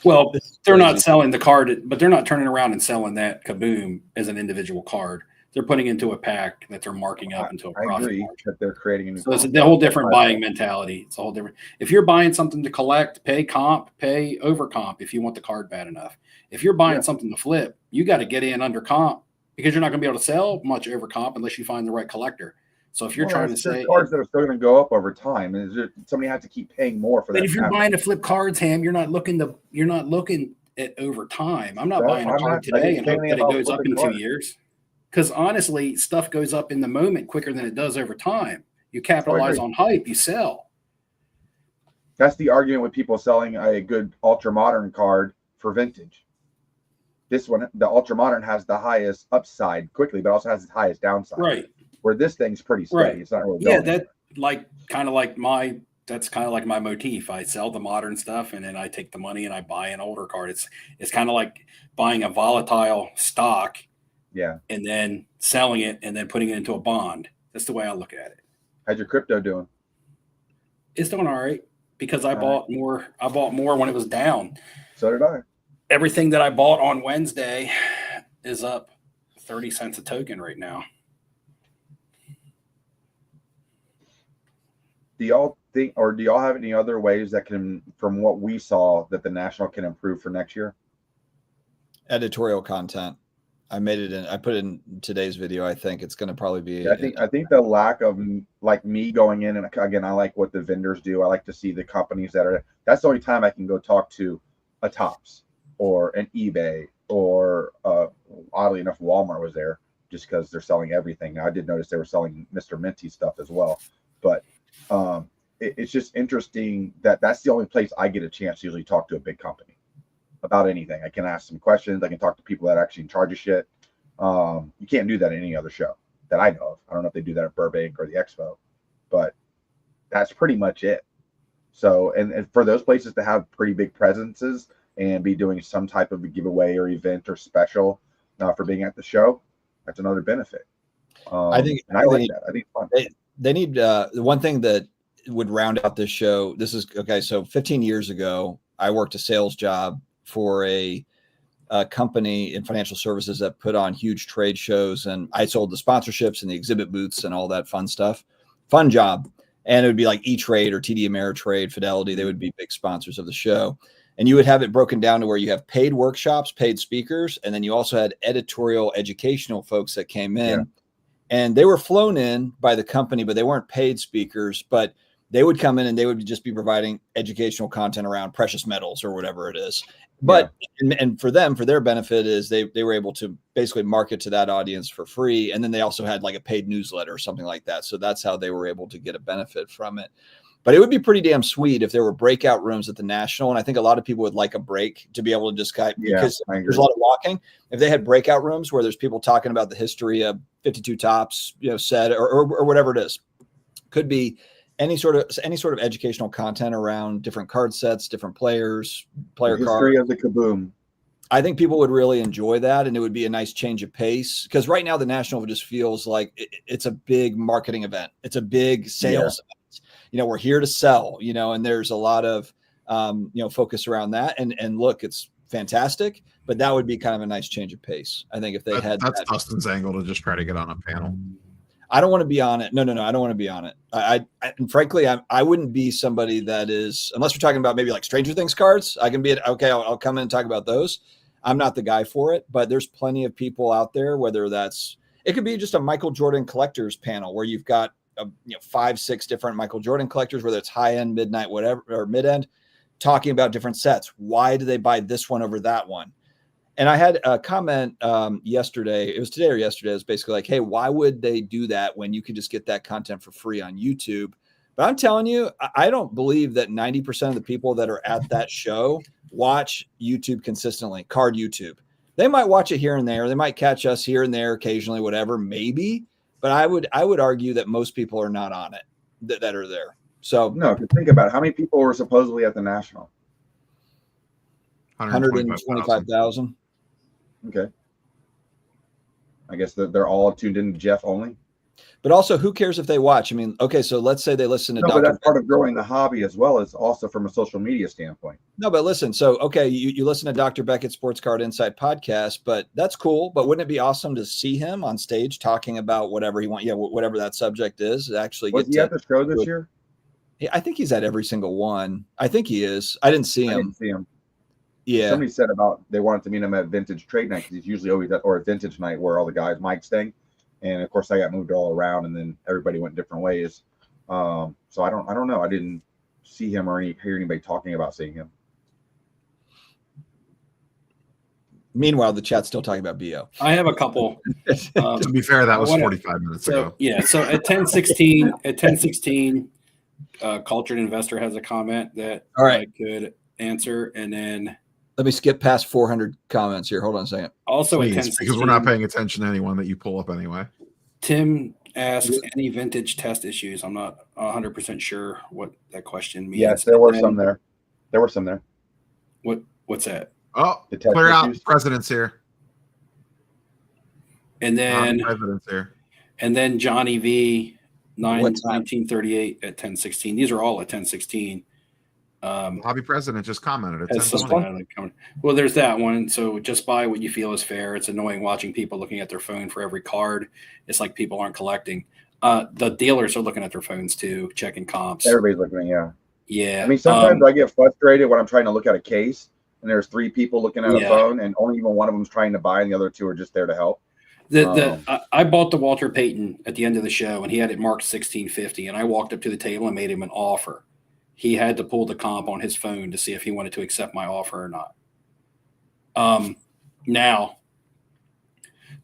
Well, they're not selling the card, but they're not turning around and selling that Kaboom as an individual card. They're putting into a pack that they're marking up into a profit. I agree that they're creating a new. So it's a whole different buying mentality. It's a whole different. If you're buying something to collect, pay comp, pay over comp if you want the card bad enough. If you're buying something to flip, you got to get in under comp because you're not going to be able to sell much over comp unless you find the right collector. So if you're trying to say cards that are still going to go up over time, and somebody has to keep paying more for that. But if you're buying to flip cards, Ham, you're not looking at over time. I'm not buying a card today and hope that it goes up in 2 years. Because honestly, stuff goes up in the moment quicker than it does over time. You capitalize on hype, you sell. That's the argument with people selling a good ultra modern card for vintage. This one, the ultra modern, has the highest upside quickly, but also has the highest downside. Right. Where this thing's pretty steady. Right. It's not really that's kind of like my motif. I sell the modern stuff and then I take the money and I buy an older card. It's kind of like buying a volatile stock. Yeah. And then selling it and then putting it into a bond. That's the way I look at it. How's your crypto doing? It's doing all right because I bought more. I bought more when it was down. So did I. Everything that I bought on Wednesday is up 30 cents a token right now. Do y'all think, or do y'all have any other ways that can, from what we saw, that the National can improve for next year? Editorial content. I put it in today's video. I think it's going to probably be. I think the lack of like me going in, and again, I like what the vendors do. I like to see the companies that's the only time I can go talk to a Topps or an eBay or oddly enough, Walmart was there just because they're selling everything. I did notice they were selling Mr. Minty stuff as well, but it's just interesting that's the only place I get a chance to usually talk to a big company about anything. I can ask some questions. I can talk to people that are actually in charge of shit. You can't do that at any other show that I know of. I don't know if they do that at Burbank or the Expo, but that's pretty much it. So, and for those places to have pretty big presences and be doing some type of a giveaway or event or special for being at the show, that's another benefit. I think it's fun. They need the one thing that would round out this show. This is okay. So 15 years ago, I worked a sales job for a company in financial services that put on huge trade shows, and I sold the sponsorships and the exhibit booths and all that fun stuff. Fun job. And it would be like E-Trade or TD Ameritrade, Fidelity. They would be big sponsors of the show. And you would have it broken down to where you have paid workshops, paid speakers, and then you also had editorial educational folks that came in. And they were flown in by the company, but they weren't paid speakers, but they would come in and they would just be providing educational content around precious metals or whatever it is. But, and for them, for their benefit is they were able to basically market to that audience for free. And then they also had like a paid newsletter or something like that. So that's how they were able to get a benefit from it. But it would be pretty damn sweet if there were breakout rooms at the National. And I think a lot of people would like a break to be able to just because there's a lot of walking. If they had breakout rooms where there's people talking about the history of 52 Tops, set or whatever it is, could be any sort of educational content around different card sets, different players, player cards. History of the Kaboom. I think people would really enjoy that, and it would be a nice change of pace. Because right now the National just feels like it's a big marketing event. It's a big sales event. We're here to sell. And there's a lot of focus around that. And look, it's fantastic, but that would be kind of a nice change of pace. I think if they had that's Dustin's angle to just try to get on a panel. I don't want to be on it. No, I don't want to be on it. And frankly, I wouldn't be somebody that is, unless we're talking about maybe like Stranger Things cards. I can be okay. I'll come in and talk about those. I'm not the guy for it, but there's plenty of people out there. Whether it could be just a Michael Jordan collectors panel where you've got 5-6 different Michael Jordan collectors, whether it's high end, midnight, whatever, or mid end, talking about different sets. Why do they buy this one over that one? And I had a comment yesterday. It was today or yesterday. It was basically like, hey, why would they do that when you could just get that content for free on YouTube? But I'm telling you, I don't believe that 90% of the people that are at that show watch YouTube consistently, card YouTube. They might watch it here and there. They might catch us here and there occasionally, whatever, maybe. But I would argue that most people are not on it that are there. So no, think about it. How many people were supposedly at the National? 125,000. Okay. I guess they're all tuned in to Jeff only. But also, who cares if they watch? I mean, okay, so let's say they listen to But that's part of growing the hobby as well as also from a social media standpoint. No, but listen, so, okay, you listen to Dr. Beckett's Sports Card Insight podcast, but that's cool. But wouldn't it be awesome to see him on stage talking about whatever he wants, whatever that subject is, actually Was he at the show this year? I think he's at every single one. I think he is. I didn't see him. Yeah. Somebody said about they wanted to meet him at Vintage Trade Night because he's usually always at, or a Vintage Night where all the guys Mike's staying. And of course I got moved all around and then everybody went different ways. So I don't know. I didn't see him or hear anybody talking about seeing him. Meanwhile, the chat's still talking about BO. I have a couple. To be fair, that was 45 minutes ago. Yeah. So at 10:16, Cultured Investor has a comment that I could answer, and then let me skip past 400 comments here. Hold on a second. Also, please, at 10:16, because we're not paying attention to anyone that you pull up anyway. Tim asks any vintage test issues. I'm not 100% sure what that question means. Yes, there were some there. There were some there. What's that? Oh, clear out. President's here. And then President's here. And then Johnny V 1938 at 10:16. These are all at 10:16. Hobby President just commented. Well, there's that one. So just buy what you feel is fair. It's annoying watching people looking at their phone for every card. It's like people aren't collecting. The dealers are looking at their phones too, checking comps. Everybody's looking, yeah. Yeah. I mean, sometimes I get frustrated when I'm trying to look at a case and there's 3 people looking at a phone and only even one of them's trying to buy and the other 2 are just there to help. I bought the Walter Payton at the end of the show and he had it marked 1650 and I walked up to the table and made him an offer. He had to pull the comp on his phone to see if he wanted to accept my offer or not. Now,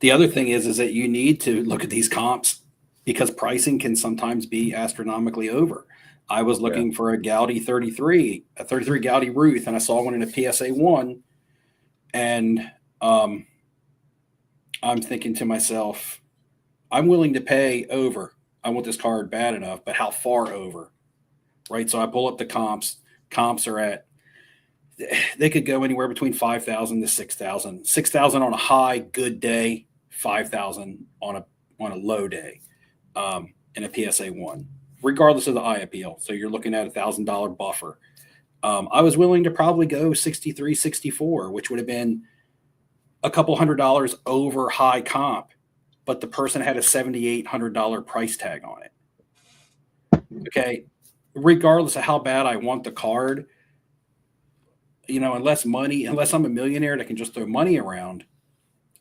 the other thing is that you need to look at these comps because pricing can sometimes be astronomically over. I was looking for a Gaudi 33 Gaudi Ruth, and I saw one in a PSA 1, and I'm thinking to myself, I'm willing to pay over. I want this card bad enough, but how far over? Right. So I pull up the comps. Comps are they could go anywhere between 5,000 to 6,000. 6,000 on a high, good day, 5,000 on a low day in a PSA 1, regardless of the eye appeal. So you're looking at $1,000 buffer. I was willing to probably go 63, 64, which would have been a couple $100 over high comp, but the person had a $7,800 price tag on it. Okay. Regardless of how bad I want the card, unless I'm a millionaire that can just throw money around,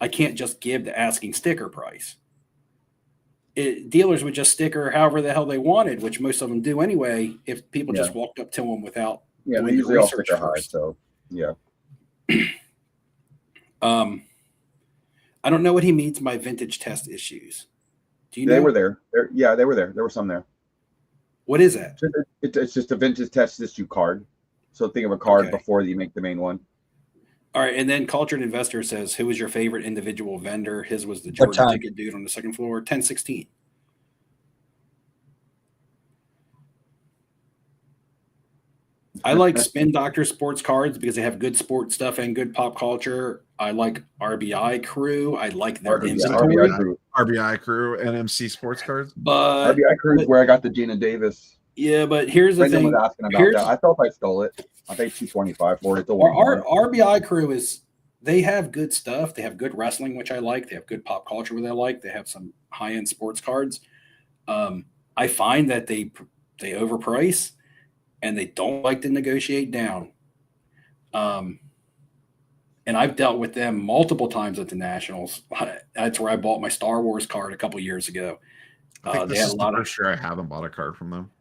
I can't just give the asking sticker price. Dealers would just sticker however the hell they wanted, which most of them do anyway, if people just walked up to them without doing the research first. So, yeah. I don't know what he means by vintage test issues. Do you know? They were there. They were there. There were some there. What is that? It's just a vintage test issue card. So think of a card before you make the main one. All right. And then Cultured Investor says, who was your favorite individual vendor? His was the Jordan ticket dude on the second floor, 10:16. I like Spin Doctor sports cards because they have good sports stuff and good pop culture. I like RBI Crew. I like their inventory. RBI Crew, NMC sports cards. But RBI Crew is where I got the Gina Davis. Yeah, but here's the thing. Was asking about that. I felt I stole it. I paid $225 for it. Our RBI Crew they have good stuff. They have good wrestling, which I like. They have good pop culture, which I like. They have some high-end sports cards. I find that they overprice and they don't like to negotiate down. And I've dealt with them multiple times at the Nationals. That's where I bought my Star Wars card a couple years ago. I think this is the first year I haven't bought a card from them.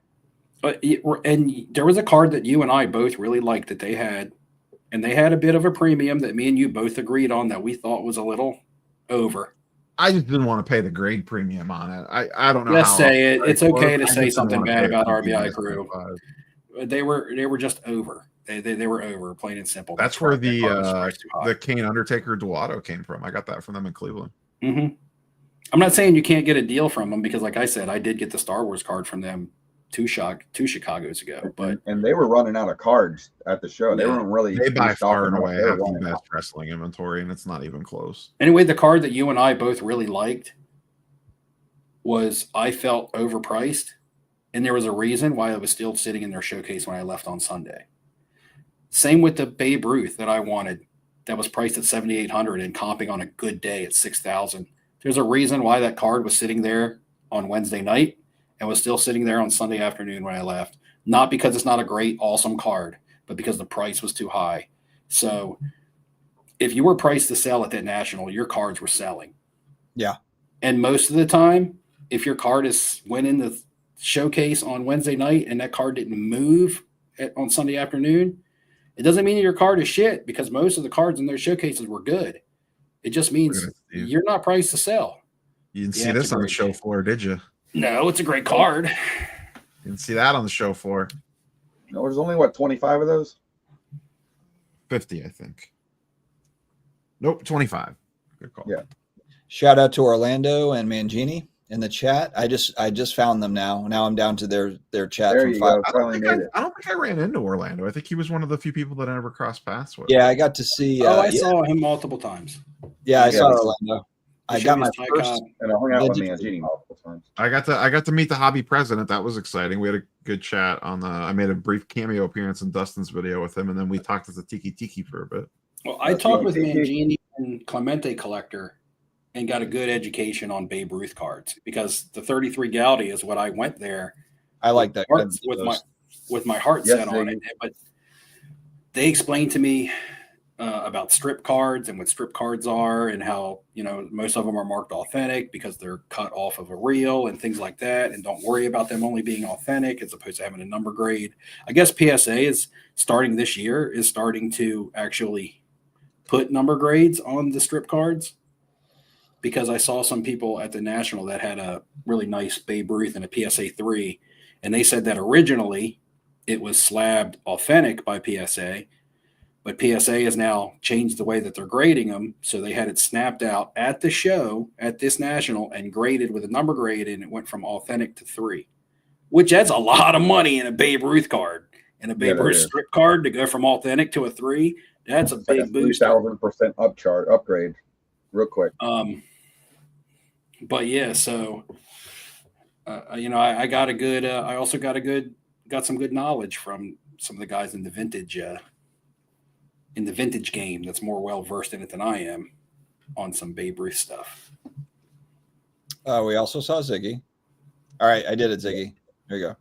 And there was a card that you and I both really liked that they had, and they had a bit of a premium that me and you both agreed on that we thought was a little over. I just didn't want to pay the grade premium on it. I don't know. Let's say it. It's okay to say something bad about RBI Crew. They were just over. They were over, plain and simple. That's where the Kane Undertaker Duato came from. I got that from them in Cleveland. Mm-hmm. I'm not saying you can't get a deal from them because, like I said, I did get the Star Wars card from them two Chicagos ago. But and they were running out of cards at the show. They weren't really. They by far and away have the best wrestling inventory, and it's not even close. Anyway, the card that you and I both really liked was I felt overpriced, and there was a reason why it was still sitting in their showcase when I left on Sunday. Same with the Babe Ruth that I wanted that was priced at $7,800 and comping on a good day at $6,000. There's a reason why that card was sitting there on Wednesday night and was still sitting there on Sunday afternoon when I left. Not because it's not a great, awesome card, but because the price was too high. So if you were priced to sell at that National, your cards were selling. Yeah. And most of the time, if your card went in the showcase on Wednesday night and that card didn't move on Sunday afternoon, it doesn't mean your card is shit because most of the cards in their showcases were good. It just means you're not priced to sell. You didn't see this on the show floor, did you? No, it's a great card. You didn't see that on the show floor. No, there's only 25 of those? 50, I think. Nope, 25. Good call. Yeah. Shout out to Orlando and Mangini in the chat. I just found them now. Now I'm down to their chat. There from you 5. go. Finally made it. I don't think I ran into Orlando. I think he was one of the few people that I never crossed paths with. Yeah, I got to see. I saw him multiple times. Yeah, I saw Orlando. I got my first, and I hung out with Mangini multiple times. I got to meet the hobby president. That was exciting. We had a good chat on the. I made a brief cameo appearance in Dustin's video with him, and then we talked at the Tiki for a bit. Well, I talked with Mangini and Clemente Collector and got a good education on Babe Ruth cards because the 33 Gaudi is what I went there. I like that with my heart set on it. But they explained to me about strip cards and what strip cards are and how, most of them are marked authentic because they're cut off of a reel and things like that. And don't worry about them only being authentic as opposed to having a number grade. I guess PSA is starting this year to actually put number grades on the strip cards because I saw some people at the National that had a really nice Babe Ruth and a PSA 3. And they said that originally it was slabbed authentic by PSA, but PSA has now changed the way that they're grading them. So they had it snapped out at the show at this National and graded with a number grade, and it went from authentic to 3, which adds a lot of money in a Babe Ruth card. And a Babe Ruth strip card to go from authentic to a 3, that's a big boost. 3,000% upgrade real quick. But yeah, so I got a good. I also got some good knowledge from some of the guys in the vintage game that's more well versed in it than I am on some Babe Ruth stuff. We also saw Ziggy. All right, I did it, Ziggy. There you go.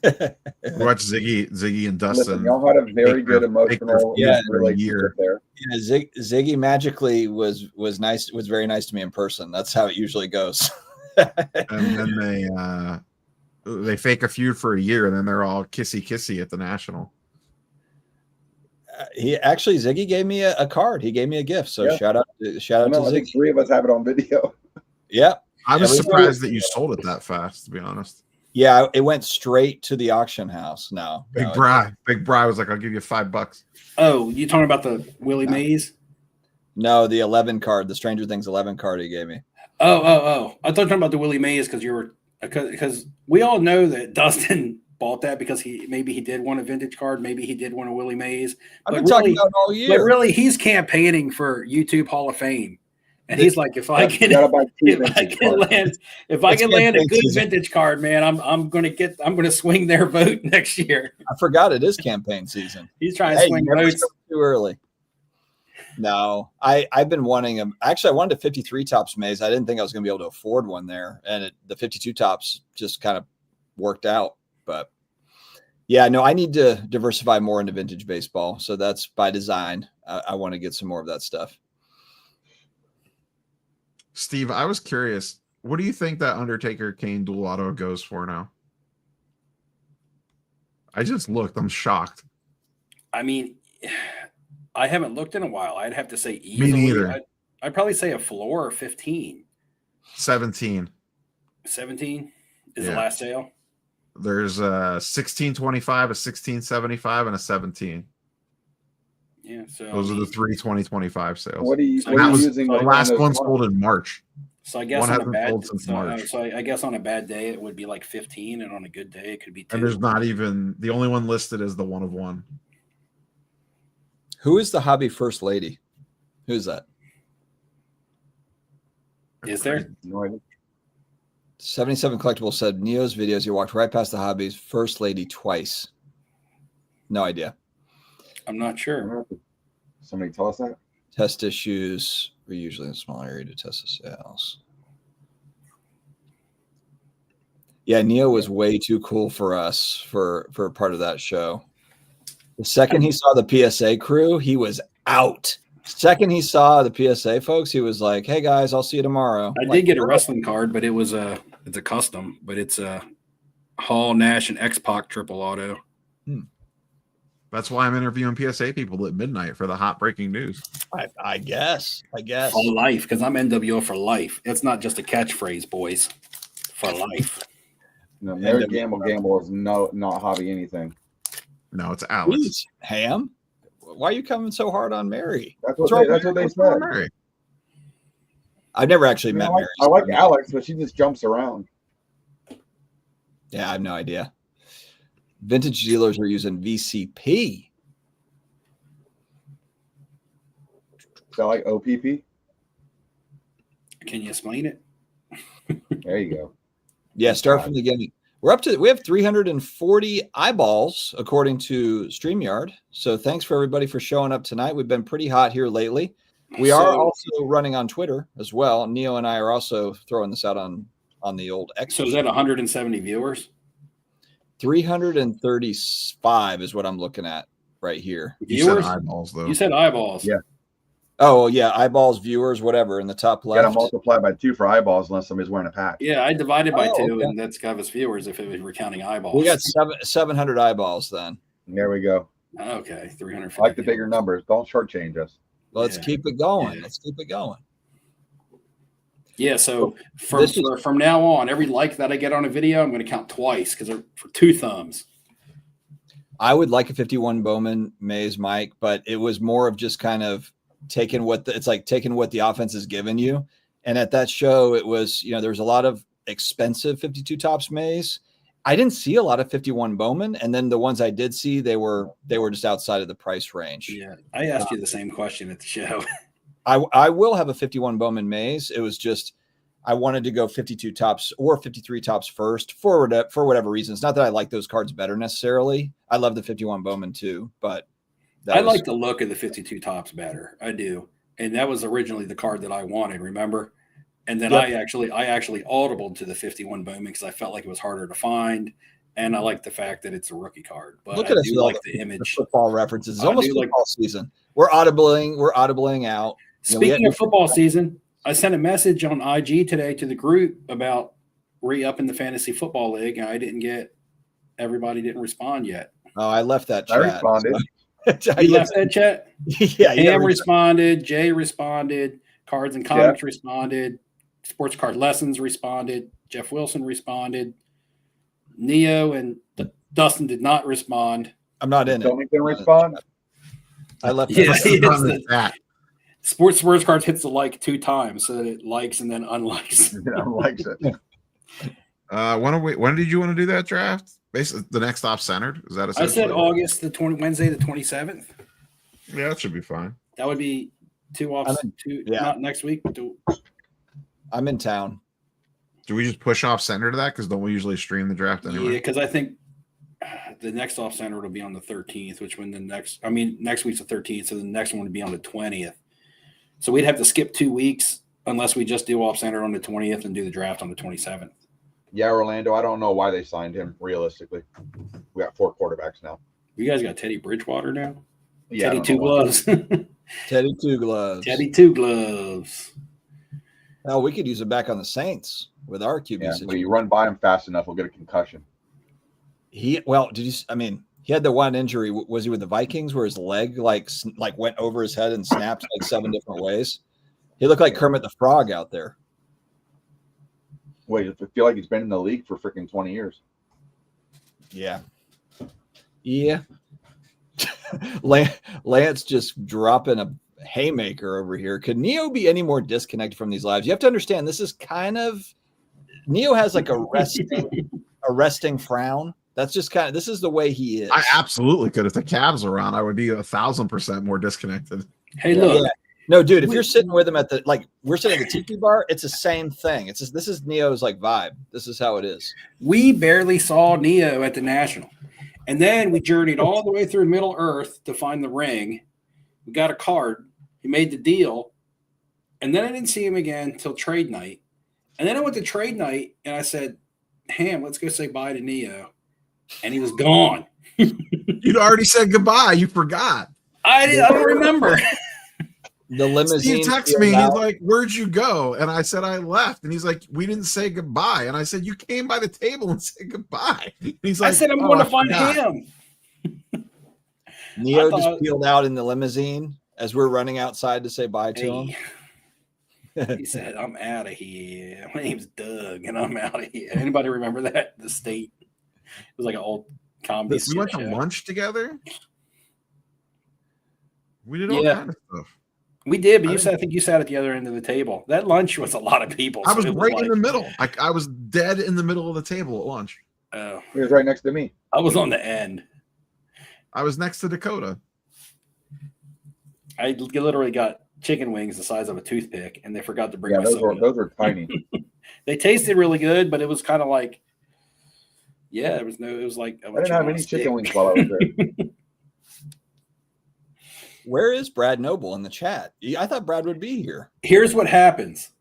Watch Ziggy and Dustin. Listen, y'all had a very good emotional relationship there. Yeah, Ziggy magically was nice. Was very nice to me in person. That's how it usually goes. And then they fake a feud for a year, and then they're all kissy at the National. Ziggy gave me a card. He gave me a gift. So shout out to Ziggy. I think 3 of us have it on video. Yeah, I was surprised that you sold it that fast, to be honest. Yeah, it went straight to the auction house. Big Bri was like, "I'll give you $5." Oh, you talking about the Willie Mays? No, the 11 card, the Stranger Things 11 card he gave me. Oh! I thought you were talking about the Willie Mays because we all know that Dustin bought that because he did want a vintage card, maybe he did want a Willie Mays. I've been talking about it all year. But really, he's campaigning for YouTube Hall of Fame. And he's like, if I can land a good vintage card, man, I'm gonna swing their vote next year. I forgot it is campaign season. He's trying to swing votes too early. No, I've been wanting them. Actually, I wanted a 53 tops maze. I didn't think I was going to be able to afford one there, and the 52 tops just kind of worked out. But yeah, no, I need to diversify more into vintage baseball, so that's by design. I want to get some more of that stuff. Steve, I was curious. What do you think that Undertaker Kane dual auto goes for now? I just looked. I'm shocked. I mean, I haven't looked in a while. I'd have to say Me easily. neither. I'd probably say a floor or 15. 17. 17 is the Yeah. last sale. There's a 1625, a 1675, and a 17. Yeah, so Those are the three 2025 sales. What are you using? The last one sold in March. So I guess one on a hasn't bad sold since March. So I guess on a bad day it would be like 15, and on a good day it could be 2. And there's not even the only one listed is the one of one. Who is the hobby first lady? Who's that? Is there? No idea. 77 Collectibles said Neo's videos. You walked right past the hobby's first lady twice. No idea. I'm not sure. Somebody tell us that. Test issues. We're usually in a small area to test the sales. Yeah, Neo was way too cool for us for part of that show. The second he saw the PSA crew, he was out. Second he saw the PSA folks, he was like, "Hey guys, I'll see you tomorrow." I did get a wrestling card, but it's a custom, but it's a Hall, Nash, and X-Pac triple auto. That's why I'm interviewing PSA people at midnight for the hot breaking news. I guess. For life, because I'm NWO for life. It's not just a catchphrase, boys. For life. No, Mary Gamble is not hobby anything. No, it's Alex. Jeez, Ham? Why are you coming so hard on Mary? That's what they said. Mary? I've never actually met Mary. I like Alex, but she just jumps around. Yeah, I have no idea. Vintage dealers are using VCP. Is that like OPP? Can you explain it? There you go. Yeah, start from the beginning. We have 340 eyeballs according to StreamYard. So thanks for everybody for showing up tonight. We've been pretty hot here lately. We are also running on Twitter as well. Neo and I are also throwing this out on the old X. So is that 170 viewers? 335 is what I'm looking at right here. You said eyeballs, though. You said eyeballs. Yeah. Oh, yeah. Eyeballs, viewers, whatever in the top left. Got to multiply by 2 for eyeballs unless somebody's wearing a patch. Yeah, I divided by 2, and that's got us viewers if we're counting eyeballs. We got 700 eyeballs then. There we go. Okay, 350. I like the bigger numbers. Don't shortchange us. Let's keep it going. Let's keep it going. Yeah, so from now on, every like that I get on a video, I'm going to count twice because for 2 thumbs. I would like a 51 Bowman Maze, Mike, but it was more of just kind of taking what the offense has given you. And at that show, it was, there was a lot of expensive 52 tops Maze. I didn't see a lot of 51 Bowman, and then the ones I did see, they were just outside of the price range. Yeah, I asked you the same question at the show. I will have a 51 Bowman Maze. It was just I wanted to go 52 tops or 53 tops first for whatever reasons. Not that I like those cards better necessarily. I love the 51 Bowman too, but I like the look of the 52 tops better. I do, and that was originally the card that I wanted. Remember? And then I actually audibled to the 51 Bowman because I felt like it was harder to find, and I like the fact that it's a rookie card. But look at us, like the image. Football references. It's almost football season. We're audibling out. Speaking of football season, I sent a message on IG today to the group about re-upping the fantasy football league, and everybody didn't respond yet. Oh, I left that chat. I responded. You left that chat? Yeah. Ham responded. Jay responded. Cards and Comics responded. Sports Card Lessons responded. Jeff Wilson responded. Neo and Dustin did not respond. I'm not in it. Don't make them respond. I left that. Sports Cards hits the like 2 times so that it likes and then unlikes. Unlikes it. When did you want to do that draft? Basically, the next off centered. Is that I said August Wednesday the 27th. Yeah, that should be fine. That would be 2 off. Not next week. I'm in town. Do we just push off center to that? Because don't we usually stream the draft anyway? Yeah, because I think the next off center will be on the 13th, next week's the 13th, so the next one would be on the 20th. So we'd have to skip 2 weeks unless we just do Off Center on the 20th and do the draft on the 27th. Yeah, Orlando. I don't know why they signed him. Realistically, we got 4 quarterbacks now. You guys got Teddy Bridgewater now. Yeah, Teddy Two Gloves. Teddy Two Gloves. Teddy Two Gloves. Oh, we could use him back on the Saints with our QB Yeah, situation. but you run by him fast enough, he'll get a concussion. He had the one injury. Was he with the Vikings where his leg like went over his head and snapped like 7 different ways? He looked like Kermit the Frog out there. Wait, I feel like he's been in the league for freaking 20 years. Yeah. Lance just dropping a haymaker over here. Could Neo be any more disconnected from these lives? You have to understand, this is kind of Neo has like a resting frown. That's just kind of, this is the way he is. I absolutely could. If the Cavs are on, I would be 1,000% more disconnected. Hey, look. Yeah. No, dude, if you're sitting with him at the, like, we're sitting at the tiki bar, it's the same thing. It's just, this is Neo's like vibe. This is how it is. We barely saw Neo at the National. And then we journeyed all the way through Middle Earth to find the ring. We got a card. He made the deal. And then I didn't see him again until trade night. And then I went to trade night and I said, Ham, let's go say bye to Neo. And he was gone. You'd already said goodbye. You forgot. I don't remember. The limousine. Steve texted me. He's like, "Where'd you go?" And I said, "I left." And he's like, "We didn't say goodbye." And I said, "You came by the table and said goodbye." And he's like, I said, "I'm going to find him." Neo just peeled out in the limousine as we're running outside to say bye to him. He said, "I'm out of here. My name's Doug, and I'm out of here." Anybody remember that? The State. It was like an old comedy. We went to lunch together. We did all kind of stuff. We did, but I think you sat at the other end of the table. That lunch was a lot of people. I was right in the middle. I was dead in the middle of the table at lunch. Oh, he was right next to me. I was on the end. I was next to Dakota. I literally got chicken wings the size of a toothpick, and they forgot to bring my those soda. Those were tiny. They tasted really good, but it was kind of like, it was like I didn't have any chicken wings while I was there. Where is Brad Noble in the chat? I thought Brad would be here. Here's what happens.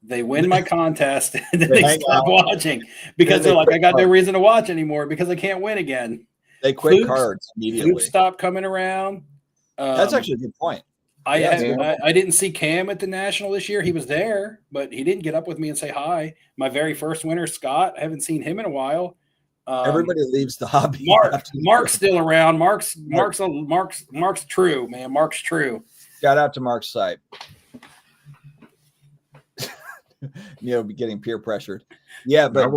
They win my contest and then they stop watching because they're like, I got no reason to watch anymore because I can't win again. They quit cards immediately. Flukes stopped coming around. That's actually a good point. I didn't see Cam at the National this year. He was there, but he didn't get up with me and say hi. My very first winner, Scott, I haven't seen him in a while. Everybody leaves the hobby. Mark's still around. Mark's true, man. Mark's true. Shout out to Mark's site. Neo be getting peer pressured. Yeah, but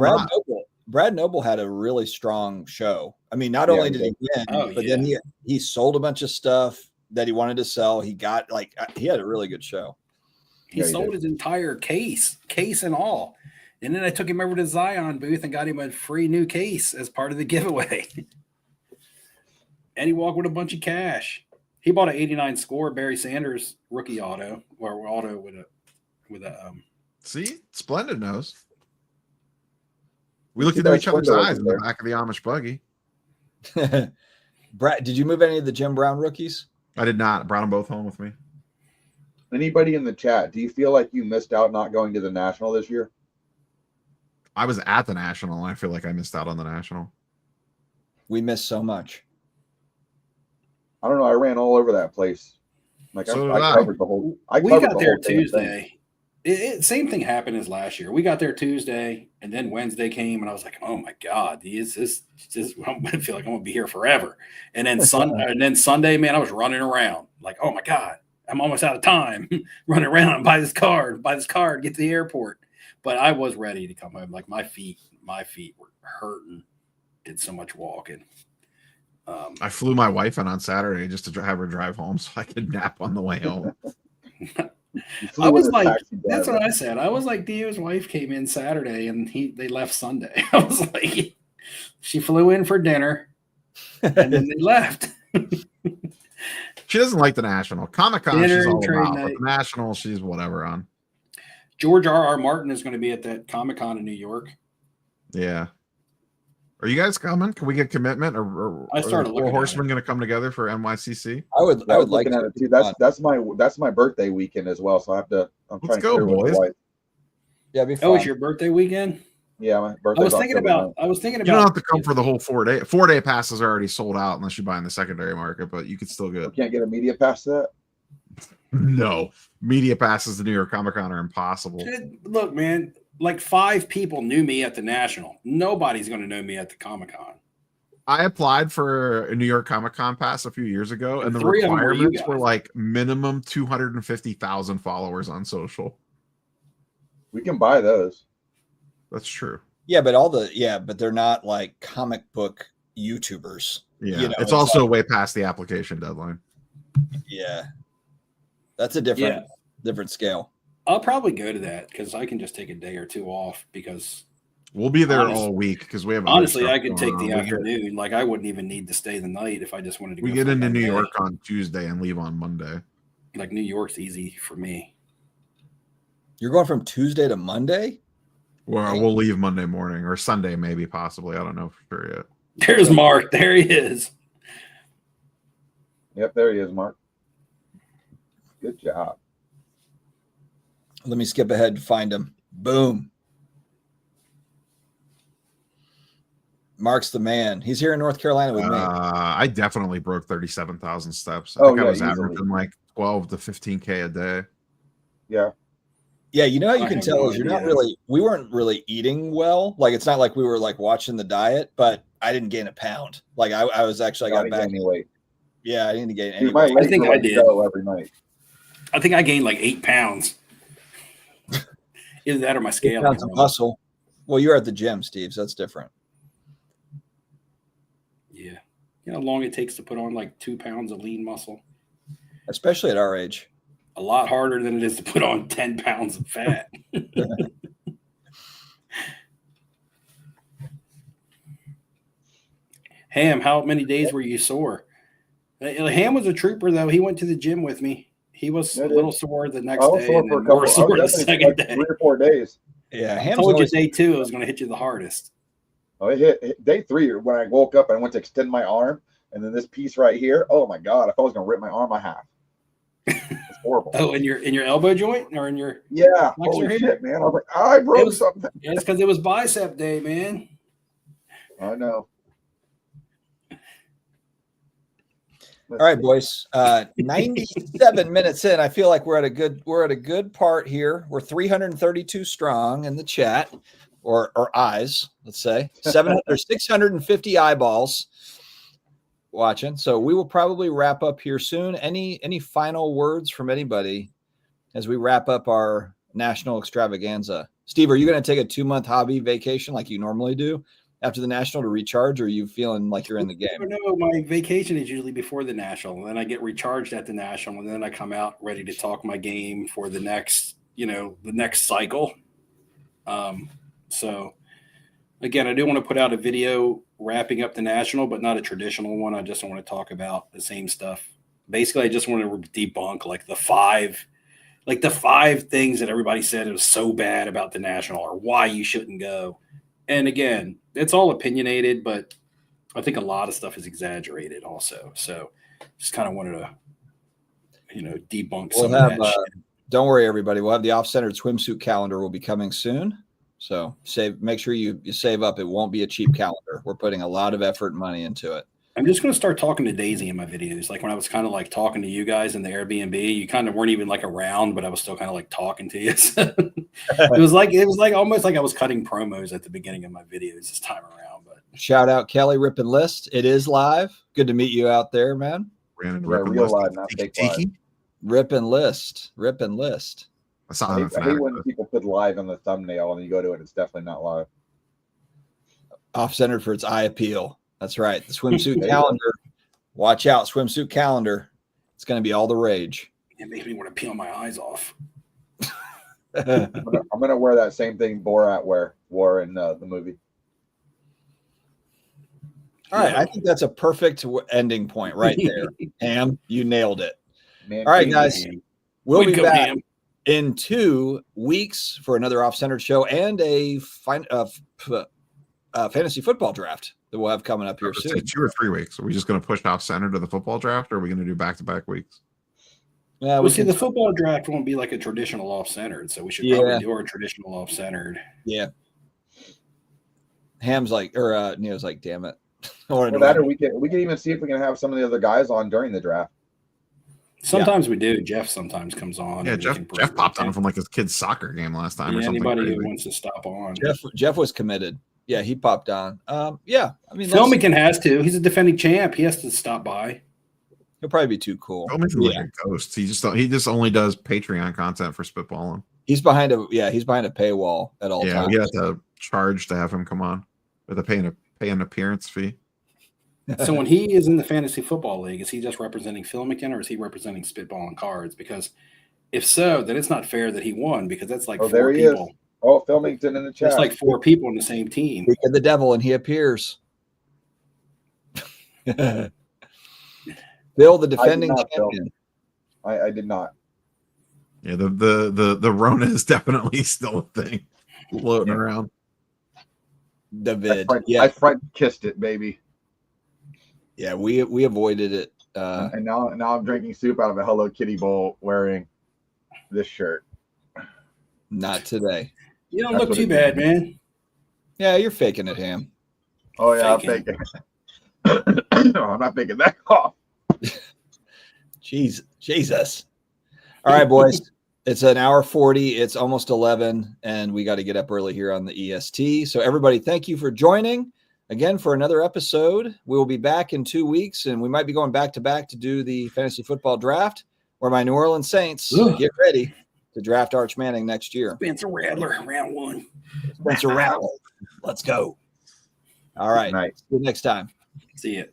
Brad Noble had a really strong show. I mean, not only did he win, but then he sold a bunch of stuff that he wanted to sell. He got he had a really good show. He sold his entire case and all. And then I took him over to Zion booth and got him a free new case as part of the giveaway. And he walked with a bunch of cash. He bought an 89 score Barry Sanders rookie auto, or auto with a See, Splendid knows. We looked into each other's eyes in the back of the Amish buggy. Brad, did you move any of the Jim Brown rookies? I did not. Brought them both home with me. Anybody in the chat, do you feel like you missed out not going to the National this year? I was at the National, and I feel like I missed out on the National. We missed so much. I don't know. I ran all over that place. Like I covered the whole. We got there Tuesday. Same thing happened as last year. We got there Tuesday, and then Wednesday came, and I was like, "Oh my God, I feel like I'm gonna be here forever." And then Sunday, man, I was running around like, "Oh my God, I'm almost out of time." Running around and buy this card, get to the airport. But I was ready to come home. Like my feet were hurting. Did so much walking. I flew my wife in on Saturday just to have her drive home so I could nap on the way home. I was like, that's what I said. I was like, Dio's wife came in Saturday and they left Sunday. I was like, she flew in for dinner and then they left. She doesn't like the National. Comic-Con, she's all about, but the National, she's whatever on. George R.R. Martin is going to be at that Comic-Con in New York. Yeah. Are you guys coming? Can we get commitment? Or I started are the looking Four at Horsemen going to come together for NYCC? I would I was like looking to. at it too. That's my birthday weekend as well. So I'm Let's trying to go, clear with boys. my wife. Yeah, it'd be Oh, fun. it's your birthday weekend? Yeah, my I birthday's was thinking October about. 9th. I was thinking You about. don't have to come for the whole 4-day. 4-day passes are already sold out unless you buy in the secondary market, but you could still We get. can't get a media pass to that. No, media passes to New York Comic Con are impossible. Look, man, like 5 people knew me at the National. Nobody's going to know me at the Comic Con. I applied for a New York Comic Con pass a few years ago, and the 3 of them were you requirements were guys. like minimum 250,000 followers on social. We can buy those. That's true. Yeah, but they're not like comic book YouTubers. Yeah, You know, it's also way past the application deadline. Yeah, that's a different scale. I'll probably go to that because I can just take a day or 2 off because We'll be there all week because we have. Honestly, I could take the afternoon. Like I wouldn't even need to stay the night if I just wanted to. We get into New York on Tuesday and leave on Monday. Like New York's easy for me. You're going from Tuesday to Monday? Well, we'll leave Monday morning or Sunday, maybe, possibly. I don't know for sure yet. There's Mark. There he is. Yep, there he is, Mark. Good job. Let me skip ahead to find him. Boom. Mark's the man. He's here in North Carolina with me. I definitely broke 37,000 steps. I think I was easily. averaging like 12 to 15K a day. Yeah. Yeah, you know how you can tell is we weren't really eating well. Like it's not like we were like watching the diet, but I didn't gain a pound. Like I was actually I got back. Weight. Yeah, I didn't gain any weight. I think I did every night. I think I gained like 8 pounds. Either that or my scale. 8 pounds of muscle. Well, you're at the gym, Steve, so that's different. Yeah. You know how long it takes to put on like 2 pounds of lean muscle? Especially at our age. A lot harder than it is to put on 10 pounds of fat. Ham, how many days were you sore? Ham was a trooper, though. He went to the gym with me. He was a little sore the next day. And then more sore the second day. 3 or 4 days. Yeah, I told you day 2 it was going to hit you the hardest. Oh, it hit day 3 when I woke up and I went to extend my arm, and then this piece right here. Oh my God! I thought I was going to rip my arm in half. It's horrible. Oh, in your elbow joint or in your holy shit, man! I was like, I broke something. Yeah, it's because it was bicep day, man. I know. All right, boys. 97 minutes in. I feel like we're at a good part here. We're 332 strong in the chat, or eyes, let's say. 650 eyeballs watching. So we will probably wrap up here soon. Any final words from anybody as we wrap up our national extravaganza? Steve, are you going to take a 2-month hobby vacation like you normally do after the national to recharge, or are you feeling like you're in the game? No, my vacation is usually before the national, and then I get recharged at the national, and then I come out ready to talk my game for the next cycle. So again, I do want to put out a video wrapping up the national, but not a traditional one. I just want to talk about the same stuff. Basically, I just want to debunk like the five things that everybody said it was so bad about the national or why you shouldn't go. And again, it's all opinionated, but I think a lot of stuff is exaggerated also. So just kind of wanted to, debunk some of that shit. Don't worry, everybody. We'll have the off-centered swimsuit calendar will be coming soon. So make sure you save up. It won't be a cheap calendar. We're putting a lot of effort and money into it. I'm just going to start talking to Daisy in my videos. Like when I was kind of like talking to you guys in the Airbnb, you kind of weren't even like around, but I was still kind of like talking to you. So it was like almost like I was cutting promos at the beginning of my videos this time around. But shout out Kelly Rip and List. It is live. Good to meet you out there, man. Real live, not fake live. Rip and List. I hate when people put live on the thumbnail and you go to it. It's definitely not live. Off-centered for its eye appeal. That's right. The swimsuit calendar. Watch out, swimsuit calendar. It's going to be all the rage. It makes me want to peel my eyes off. I'm gonna wear that same thing Borat wore in the movie. All right, I think that's a perfect ending point right there. Ham, you nailed it. Man, all right, guys. We'll be back Ham. in 2 weeks for another off-centered show and a fantasy football draft that we'll have coming up here Let's say soon. 2 or 3 weeks. Are we just going to push off center to the football draft, or are we going to do back-to-back weeks? Yeah, Well, see, the football draft won't be like a traditional off-centered, so we should probably do our traditional off-centered. Yeah. Ham's like, or Neo's like, damn it. Or that, or we can even see if we can have some of the other guys on during the draft. Sometimes we do. Jeff sometimes comes on. Yeah, Jeff popped on from like his kid's soccer game last time or something. Anybody crazy. who wants to stop on. Jeff was committed. Yeah, he popped on. Yeah, I mean, Filmican has to. He's a defending champ. He has to stop by. He'll probably be too cool. Filmican's like a ghost. He just only does Patreon content for spitballing. He's behind a paywall at all times. Yeah, we have to charge to have him come on. We have to pay an appearance fee. So when he is in the fantasy football league, is he just representing Filmican or is he representing Spitball and Cards? Because if so, then it's not fair that he won because that's like 4 people. Is. Oh, Filmington in the chat. It's like 4 people on the same team. Speak of the devil, and he appears. Bill, the defending champion. I did not. Yeah, the Rona is definitely still a thing floating around. David, I front kissed it, baby. Yeah, we avoided it. And now I'm drinking soup out of a Hello Kitty bowl wearing this shirt. Not today. You don't look too bad, man. Yeah, you're faking it, Ham. Oh yeah, I'm faking. No, I'm not faking that off. Jesus. All right, boys. It's an hour 40. It's almost 11, and we got to get up early here on the EST. So everybody, thank you for joining again for another episode. We will be back in 2 weeks, and we might be going back to back to do the fantasy football draft, where my New Orleans Saints get ready to draft Arch Manning next year. Spencer Rattler, round 1. Spencer Rattler. Let's go. All right. Nice. See you next time. See you.